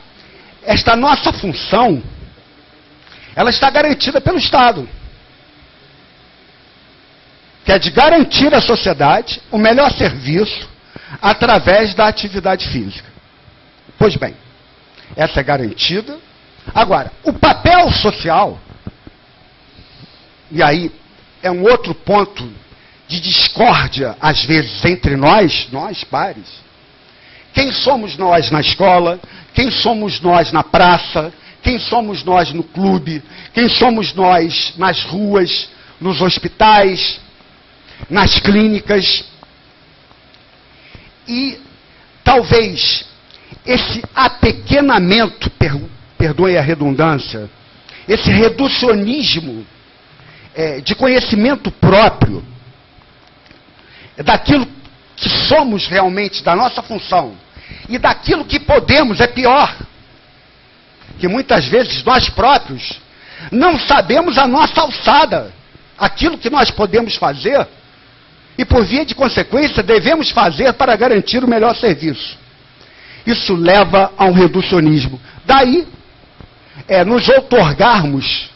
Speaker 4: nossa função, ela está garantida pelo Estado, que é de garantir à sociedade o melhor serviço através da atividade física. Pois bem, essa é garantida. Agora, o papel social, e aí é um outro ponto de discórdia, às vezes, entre nós pares. Quem somos nós na escola? Quem somos nós na praça? Quem somos nós no clube? Quem somos nós nas ruas, nos hospitais, nas clínicas? E talvez esse apequenamento, perdoe a redundância, esse reducionismo de conhecimento próprio, daquilo que somos realmente, da nossa função, e daquilo que podemos, é pior, que muitas vezes nós próprios não sabemos a nossa alçada, aquilo que nós podemos fazer, e por via de consequência devemos fazer para garantir o melhor serviço. Isso leva a um reducionismo. Daí, nos outorgarmos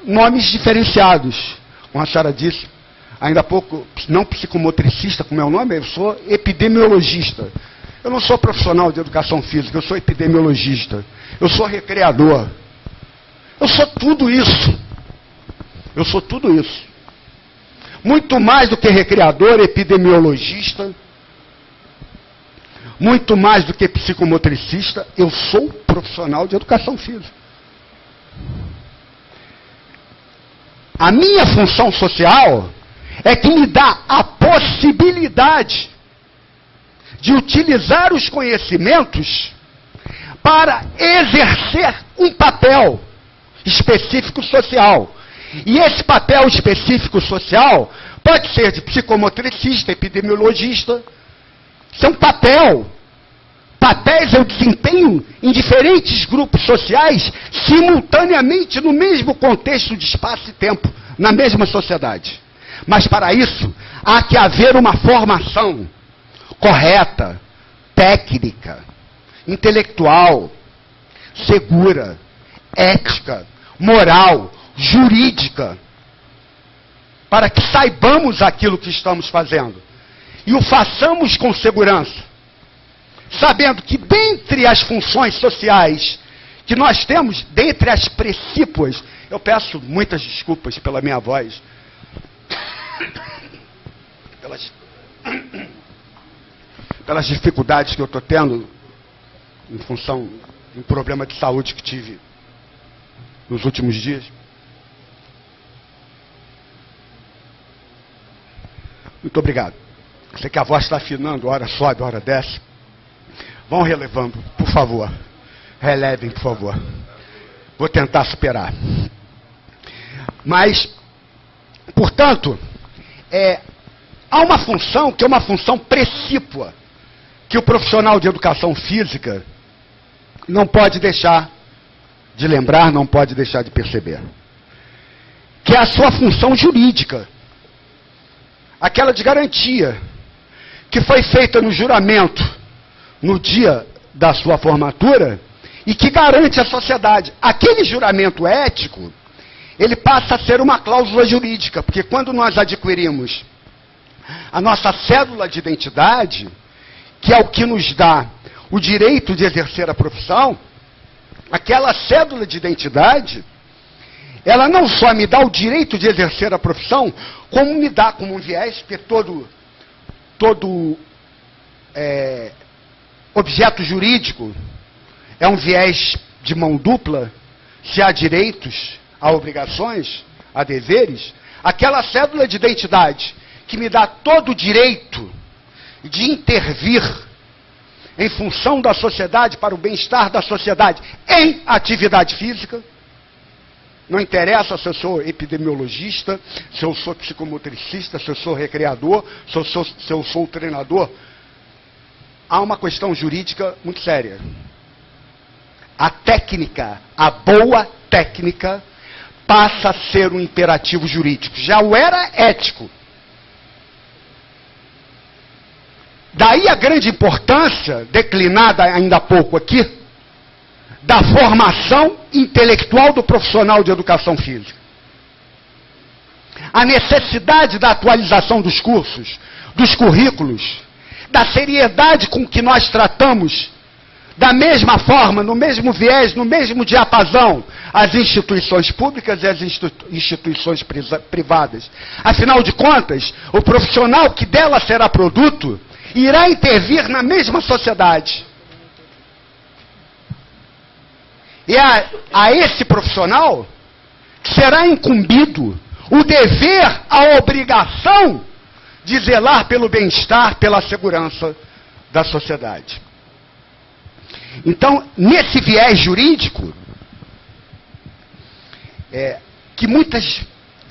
Speaker 4: nomes diferenciados. Como a senhora disse, ainda há pouco, não psicomotricista, como é o nome, eu sou epidemiologista. Eu não sou profissional de educação física, eu sou epidemiologista. Eu sou recreador. Eu sou tudo isso. Eu sou tudo isso. Muito mais do que recreador, epidemiologista, muito mais do que psicomotricista, eu sou profissional de educação física. A minha função social é que me dá a possibilidade de utilizar os conhecimentos para exercer um papel específico social. E esse papel específico social pode ser de psicomotricista, epidemiologista. Isso é um papel. Papéis eu desempenho em diferentes grupos sociais, simultaneamente no mesmo contexto de espaço e tempo, na mesma sociedade. Mas para isso, há que haver uma formação correta, técnica, intelectual, segura, ética, moral, jurídica, para que saibamos aquilo que estamos fazendo e o façamos com segurança, sabendo que dentre as funções sociais que nós temos, dentre as precípuas, eu peço muitas desculpas pela minha voz, pelas dificuldades que eu estou tendo em função de um problema de saúde que tive nos últimos dias. Muito obrigado. Sei que a voz está afinando, hora sobe, hora desce. Vão relevando, por favor. Relevem, por favor. Vou tentar superar. Mas, portanto, há uma função que é uma função precípua, que o profissional de educação física não pode deixar de lembrar, não pode deixar de perceber. Que é a sua função jurídica. Aquela de garantia, que foi feita no juramento, no dia da sua formatura, e que garante a sociedade. Aquele juramento ético, ele passa a ser uma cláusula jurídica, porque quando nós adquirimos a nossa cédula de identidade, que é o que nos dá o direito de exercer a profissão, aquela cédula de identidade, ela não só me dá o direito de exercer a profissão, como me dá como um viés, porque todo objeto jurídico é um viés de mão dupla, se há direitos, há obrigações, há deveres. Aquela cédula de identidade que me dá todo o direito de intervir em função da sociedade, para o bem-estar da sociedade, em atividade física. Não interessa se eu sou epidemiologista, se eu sou psicomotricista, se eu sou recreador, se eu sou treinador. Há uma questão jurídica muito séria. A técnica, a boa técnica, passa a ser um imperativo jurídico. Já o era ético. Daí a grande importância, declinada ainda há pouco aqui, da formação intelectual do profissional de educação física. A necessidade da atualização dos cursos, dos currículos, da seriedade com que nós tratamos, da mesma forma, no mesmo viés, no mesmo diapasão, as instituições públicas e as instituições privadas. Afinal de contas, o profissional que dela será produto irá intervir na mesma sociedade. E a esse profissional será incumbido o dever, a obrigação de zelar pelo bem-estar, pela segurança da sociedade. Então, nesse viés jurídico, que muitas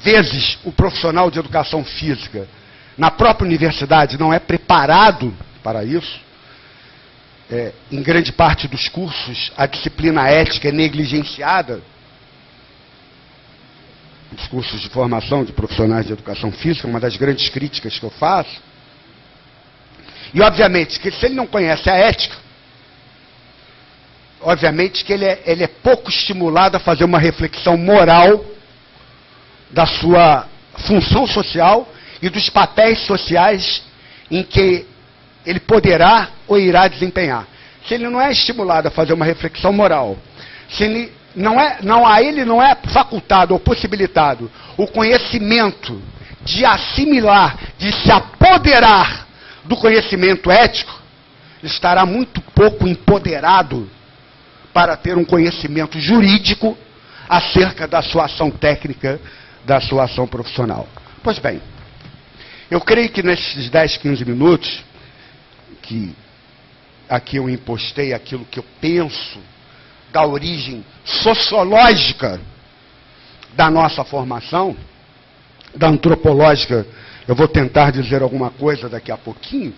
Speaker 4: vezes o profissional de educação física, na própria universidade, não é preparado para isso, em grande parte dos cursos, a disciplina ética é negligenciada, os cursos de formação de profissionais de educação física, uma das grandes críticas que eu faço. E, obviamente, que se ele não conhece a ética, obviamente que ele é pouco estimulado a fazer uma reflexão moral da sua função social e dos papéis sociais em que ele poderá ou irá desempenhar. Se ele não é estimulado a fazer uma reflexão moral, se ele a ele não é facultado ou possibilitado o conhecimento de assimilar, de se apoderar do conhecimento ético, ele estará muito pouco empoderado para ter um conhecimento jurídico acerca da sua ação técnica, da sua ação profissional. Pois bem, eu creio que nesses 10, 15 minutos, que aqui eu impostei aquilo que eu penso da origem sociológica da nossa formação, da antropológica, eu vou tentar dizer alguma coisa daqui a pouquinho,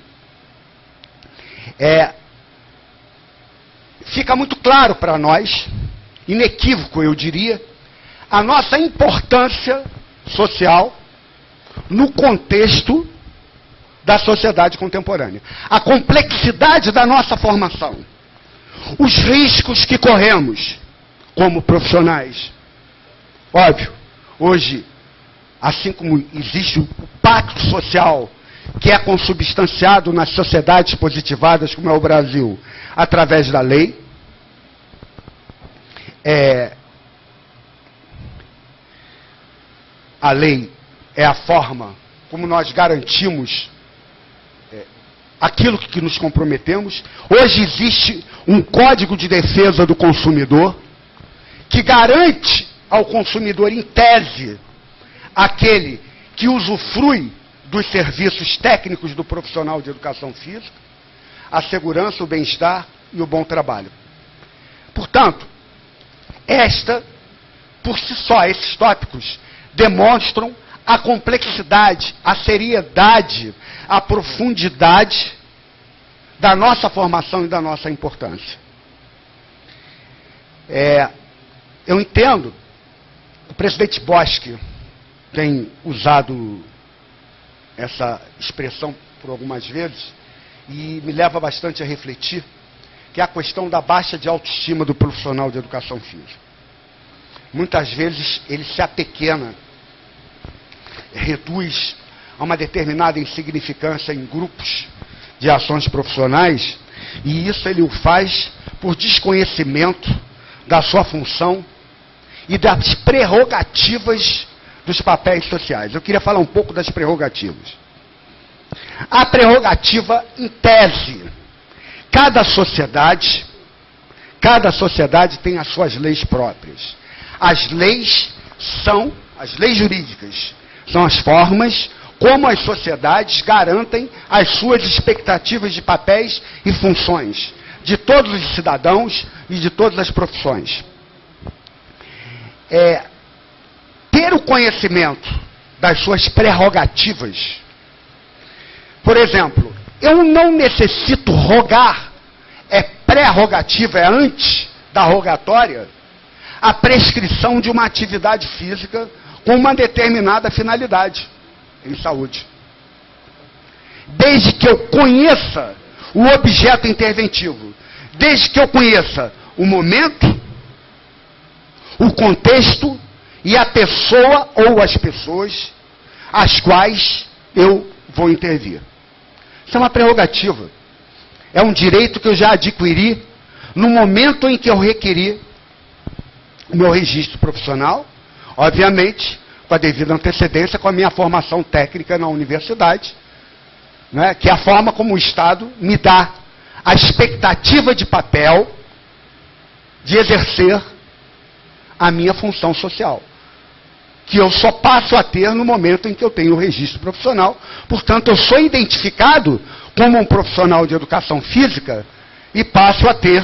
Speaker 4: fica muito claro para nós, inequívoco eu diria, a nossa importância social no contexto da sociedade contemporânea. A complexidade da nossa formação. Os riscos que corremos como profissionais. Óbvio, hoje, assim como existe o pacto social que é consubstanciado nas sociedades positivadas, como é o Brasil, através da lei, a lei é a forma como nós garantimos aquilo que nos comprometemos. Hoje existe um Código de Defesa do Consumidor que garante ao consumidor, em tese, aquele que usufrui dos serviços técnicos do profissional de educação física, a segurança, o bem-estar e o bom trabalho. Portanto, por si só, esses tópicos demonstram a complexidade, a seriedade, a profundidade da nossa formação e da nossa importância. Eu entendo, o presidente Bosch tem usado essa expressão por algumas vezes, e me leva bastante a refletir, que é a questão da baixa de autoestima do profissional de educação física. Muitas vezes ele se apequena, reduz a uma determinada insignificância em grupos de ações profissionais, e isso ele o faz por desconhecimento da sua função e das prerrogativas dos papéis sociais. Eu queria falar um pouco das prerrogativas. A prerrogativa, em tese, cada sociedade tem as suas leis próprias. As leis jurídicas, são as formas como as sociedades garantem as suas expectativas de papéis e funções de todos os cidadãos e de todas as profissões. Ter o conhecimento das suas prerrogativas. Por exemplo, eu não necessito rogar, é prerrogativa, é antes da rogatória, a prescrição de uma atividade física com uma determinada finalidade em saúde. Desde que eu conheça o objeto interventivo, desde que eu conheça o momento, o contexto e a pessoa ou as pessoas às quais eu vou intervir. Isso é uma prerrogativa. É um direito que eu já adquiri no momento em que eu requeri o meu registro profissional, obviamente, com a devida antecedência, com a minha formação técnica na universidade, né, que é a forma como o Estado me dá a expectativa de papel de exercer a minha função social, que eu só passo a ter no momento em que eu tenho o registro profissional. Portanto, eu sou identificado como um profissional de educação física e passo a ter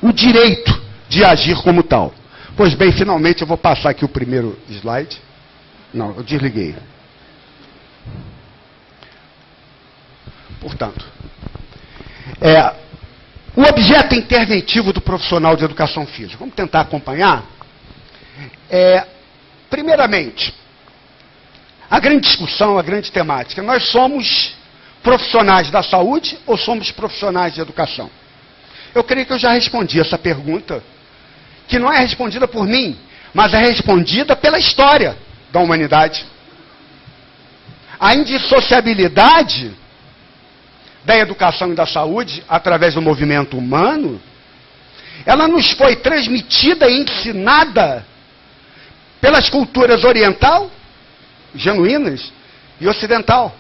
Speaker 4: o direito de agir como tal. Pois bem, finalmente eu vou passar aqui o primeiro slide. Não, eu desliguei. Portanto, o objeto interventivo do profissional de educação física. Vamos tentar acompanhar. Primeiramente, a grande discussão, a grande temática. Nós somos profissionais da saúde ou somos profissionais de educação? Eu creio que eu já respondi essa pergunta, que não é respondida por mim, mas é respondida pela história da humanidade. A indissociabilidade da educação e da saúde, através do movimento humano, ela nos foi transmitida e ensinada pelas culturas oriental, genuínas, e ocidental.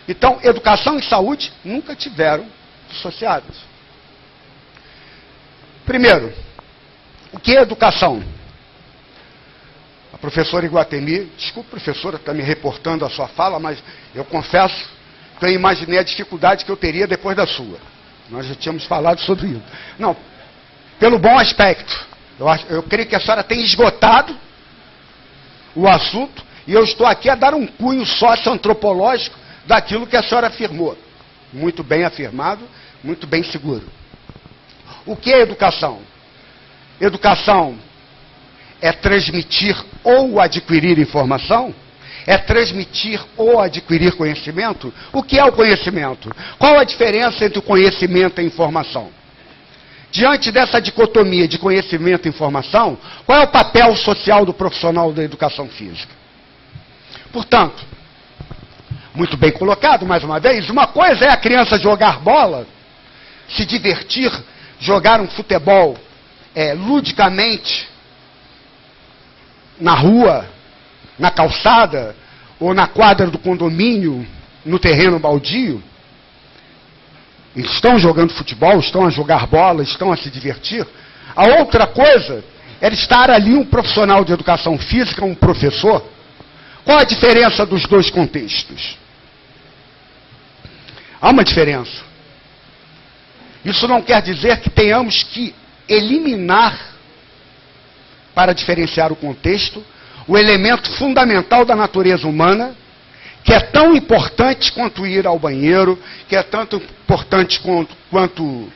Speaker 4: Então, educação e saúde nunca tiveram dissociadas. Primeiro, o que é educação? A professora Iguatemi, desculpe, professora, está me reportando a sua fala, mas eu confesso que eu imaginei a dificuldade que eu teria depois da sua. Nós já tínhamos falado sobre isso. Não, pelo bom aspecto. Eu creio que a senhora tem esgotado o assunto e eu estou aqui a dar um cunho socioantropológico daquilo que a senhora afirmou. Muito bem afirmado, muito bem seguro. O que é educação? Educação é transmitir ou adquirir informação? É transmitir ou adquirir conhecimento? O que é o conhecimento? Qual a diferença entre o conhecimento e a informação? Diante dessa dicotomia de conhecimento e informação, qual é o papel social do profissional da educação física? Portanto, muito bem colocado, mais uma vez, uma coisa é a criança jogar bola, se divertir, jogar um futebol ludicamente na rua, na calçada, ou na quadra do condomínio, no terreno baldio. Estão jogando futebol, estão a jogar bola, estão a se divertir. A outra coisa é estar ali um profissional de educação física, um professor. Qual a diferença dos dois contextos? Há uma diferença. Isso não quer dizer que tenhamos que eliminar, para diferenciar o contexto, o elemento fundamental da natureza humana, que é tão importante quanto ir ao banheiro, que é tanto importante quanto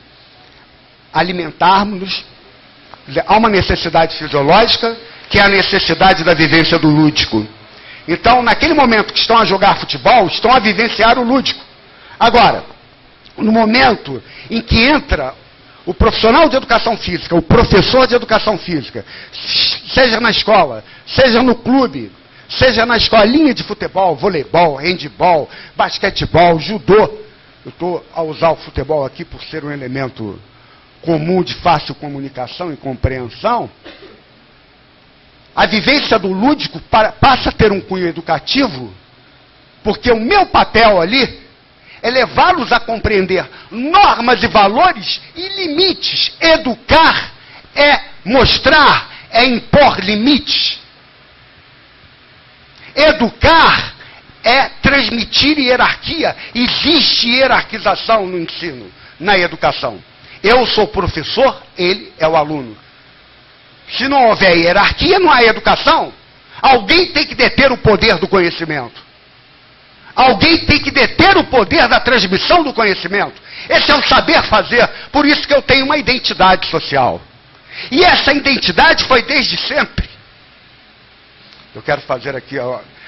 Speaker 4: alimentarmos-nos. Há uma necessidade fisiológica, que é a necessidade da vivência do lúdico. Então, naquele momento que estão a jogar futebol, estão a vivenciar o lúdico. Agora, no momento em que entra o profissional de educação física, o professor de educação física, seja na escola, seja no clube, seja na escolinha de futebol, voleibol, handebol, basquetebol, judô. Eu estou a usar o futebol aqui por ser um elemento comum de fácil comunicação e compreensão. A vivência do lúdico passa a ter um cunho educativo, porque o meu papel ali é levá-los a compreender normas e valores e limites. Educar é mostrar, é impor limites. Educar é transmitir hierarquia. Existe hierarquização no ensino, na educação. Eu sou o professor, ele é o aluno. Se não houver hierarquia, não há educação. Alguém tem que deter o poder do conhecimento. Alguém tem que deter o poder da transmissão do conhecimento. Esse é o saber fazer. Por isso que eu tenho uma identidade social. E essa identidade foi desde sempre. Eu quero fazer aqui,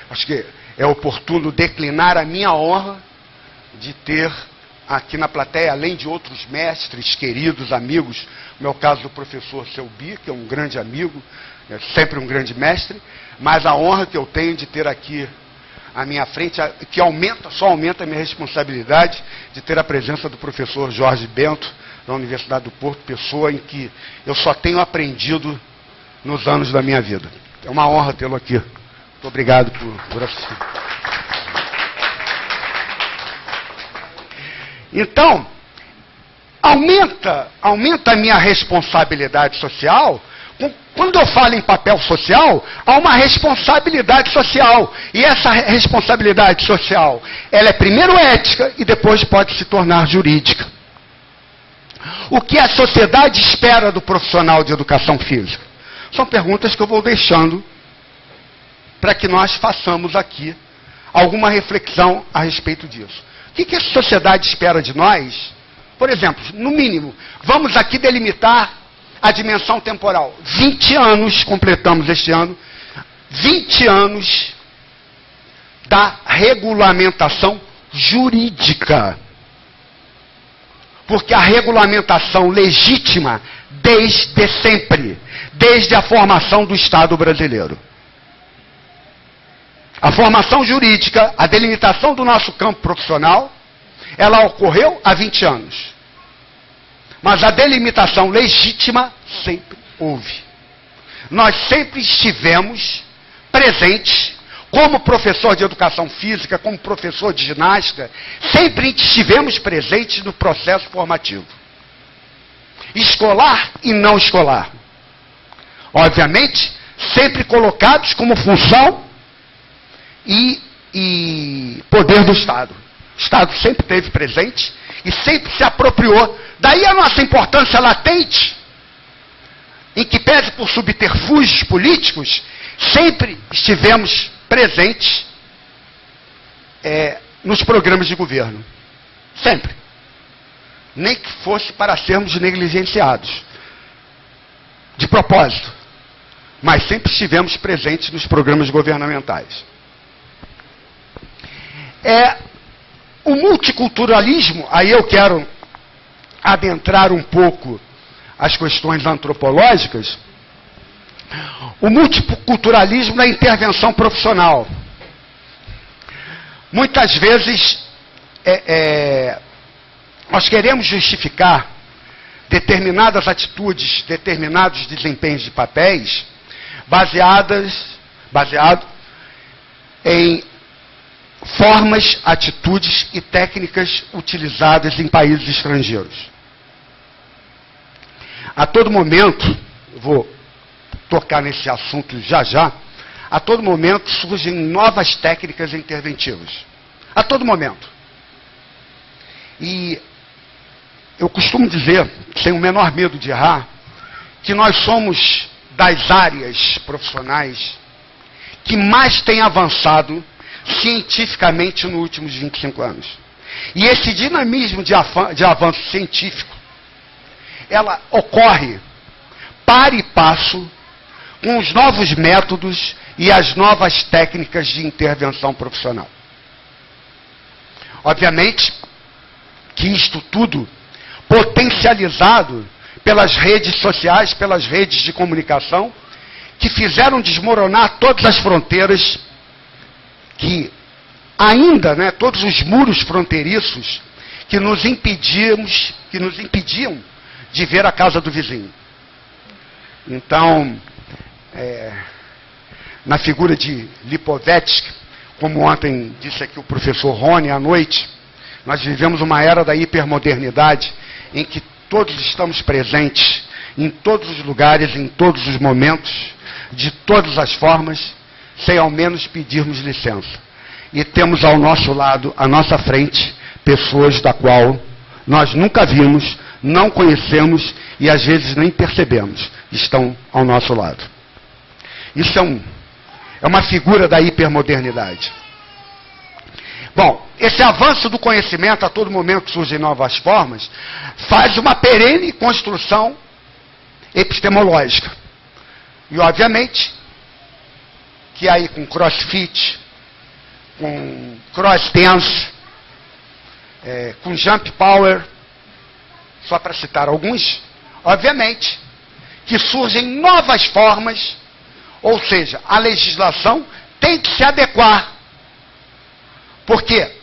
Speaker 4: acho que é oportuno declinar a minha honra de ter aqui na plateia, além de outros mestres, queridos, amigos, no meu caso o professor Selby, que é um grande amigo, é sempre um grande mestre, mas a honra que eu tenho de ter aqui à minha frente, que só aumenta a minha responsabilidade de ter a presença do professor Jorge Bento, da Universidade do Porto, pessoa em que eu só tenho aprendido nos anos da minha vida. É uma honra tê-lo aqui. Muito obrigado por assistir. Então, aumenta a minha responsabilidade social. Quando eu falo em papel social, há uma responsabilidade social. E essa responsabilidade social, ela é primeiro ética e depois pode se tornar jurídica. O que a sociedade espera do profissional de educação física? São perguntas que eu vou deixando para que nós façamos aqui alguma reflexão a respeito disso. O que a sociedade espera de nós? Por exemplo, no mínimo, vamos aqui delimitar a dimensão temporal. 20 anos, completamos este ano, 20 anos da regulamentação jurídica. Porque a regulamentação legítima, desde sempre, desde a formação do Estado brasileiro. A formação jurídica, a delimitação do nosso campo profissional, ela ocorreu há 20 anos. Mas a delimitação legítima sempre houve. Nós sempre estivemos presentes, como professor de educação física, como professor de ginástica, sempre estivemos presentes no processo formativo. Escolar e não escolar. Obviamente, sempre colocados como função e poder do Estado. O Estado sempre esteve presente e sempre se apropriou. Daí a nossa importância latente, em que pese por subterfúgios políticos, sempre estivemos presentes nos programas de governo. Sempre. Nem que fosse para sermos negligenciados. De propósito. Mas sempre estivemos presentes nos programas governamentais. O multiculturalismo, aí eu quero adentrar um pouco as questões antropológicas. O multiculturalismo na intervenção profissional. Muitas vezes nós queremos justificar determinadas atitudes, determinados desempenhos de papéis, baseado em formas, atitudes e técnicas utilizadas em países estrangeiros. A todo momento, vou tocar nesse assunto já já, a todo momento surgem novas técnicas interventivas. A todo momento. E eu costumo dizer, sem o menor medo de errar, que nós somos das áreas profissionais que mais têm avançado cientificamente nos últimos 25 anos. E esse dinamismo de avanço científico, ela ocorre par e passo com os novos métodos e as novas técnicas de intervenção profissional. Obviamente, que isto tudo, potencializado pelas redes sociais, pelas redes de comunicação, que fizeram desmoronar todas as fronteiras, que ainda, né, todos os muros fronteiriços que nos impediam de ver a casa do vizinho. Então, na figura de Lipovetsky, como ontem disse aqui o professor Rony à noite, nós vivemos uma era da hipermodernidade em que todos estamos presentes em todos os lugares, em todos os momentos, de todas as formas, sem ao menos pedirmos licença. E temos ao nosso lado, à nossa frente, pessoas da qual nós nunca vimos, não conhecemos e às vezes nem percebemos, estão ao nosso lado. Isso é uma figura da hipermodernidade. Bom, esse avanço do conhecimento, a todo momento surgem novas formas, faz uma perene construção epistemológica. E, obviamente, que aí com crossfit, com cross dance, com jump power, só para citar alguns, obviamente, que surgem novas formas, ou seja, a legislação tem que se adequar. Por quê?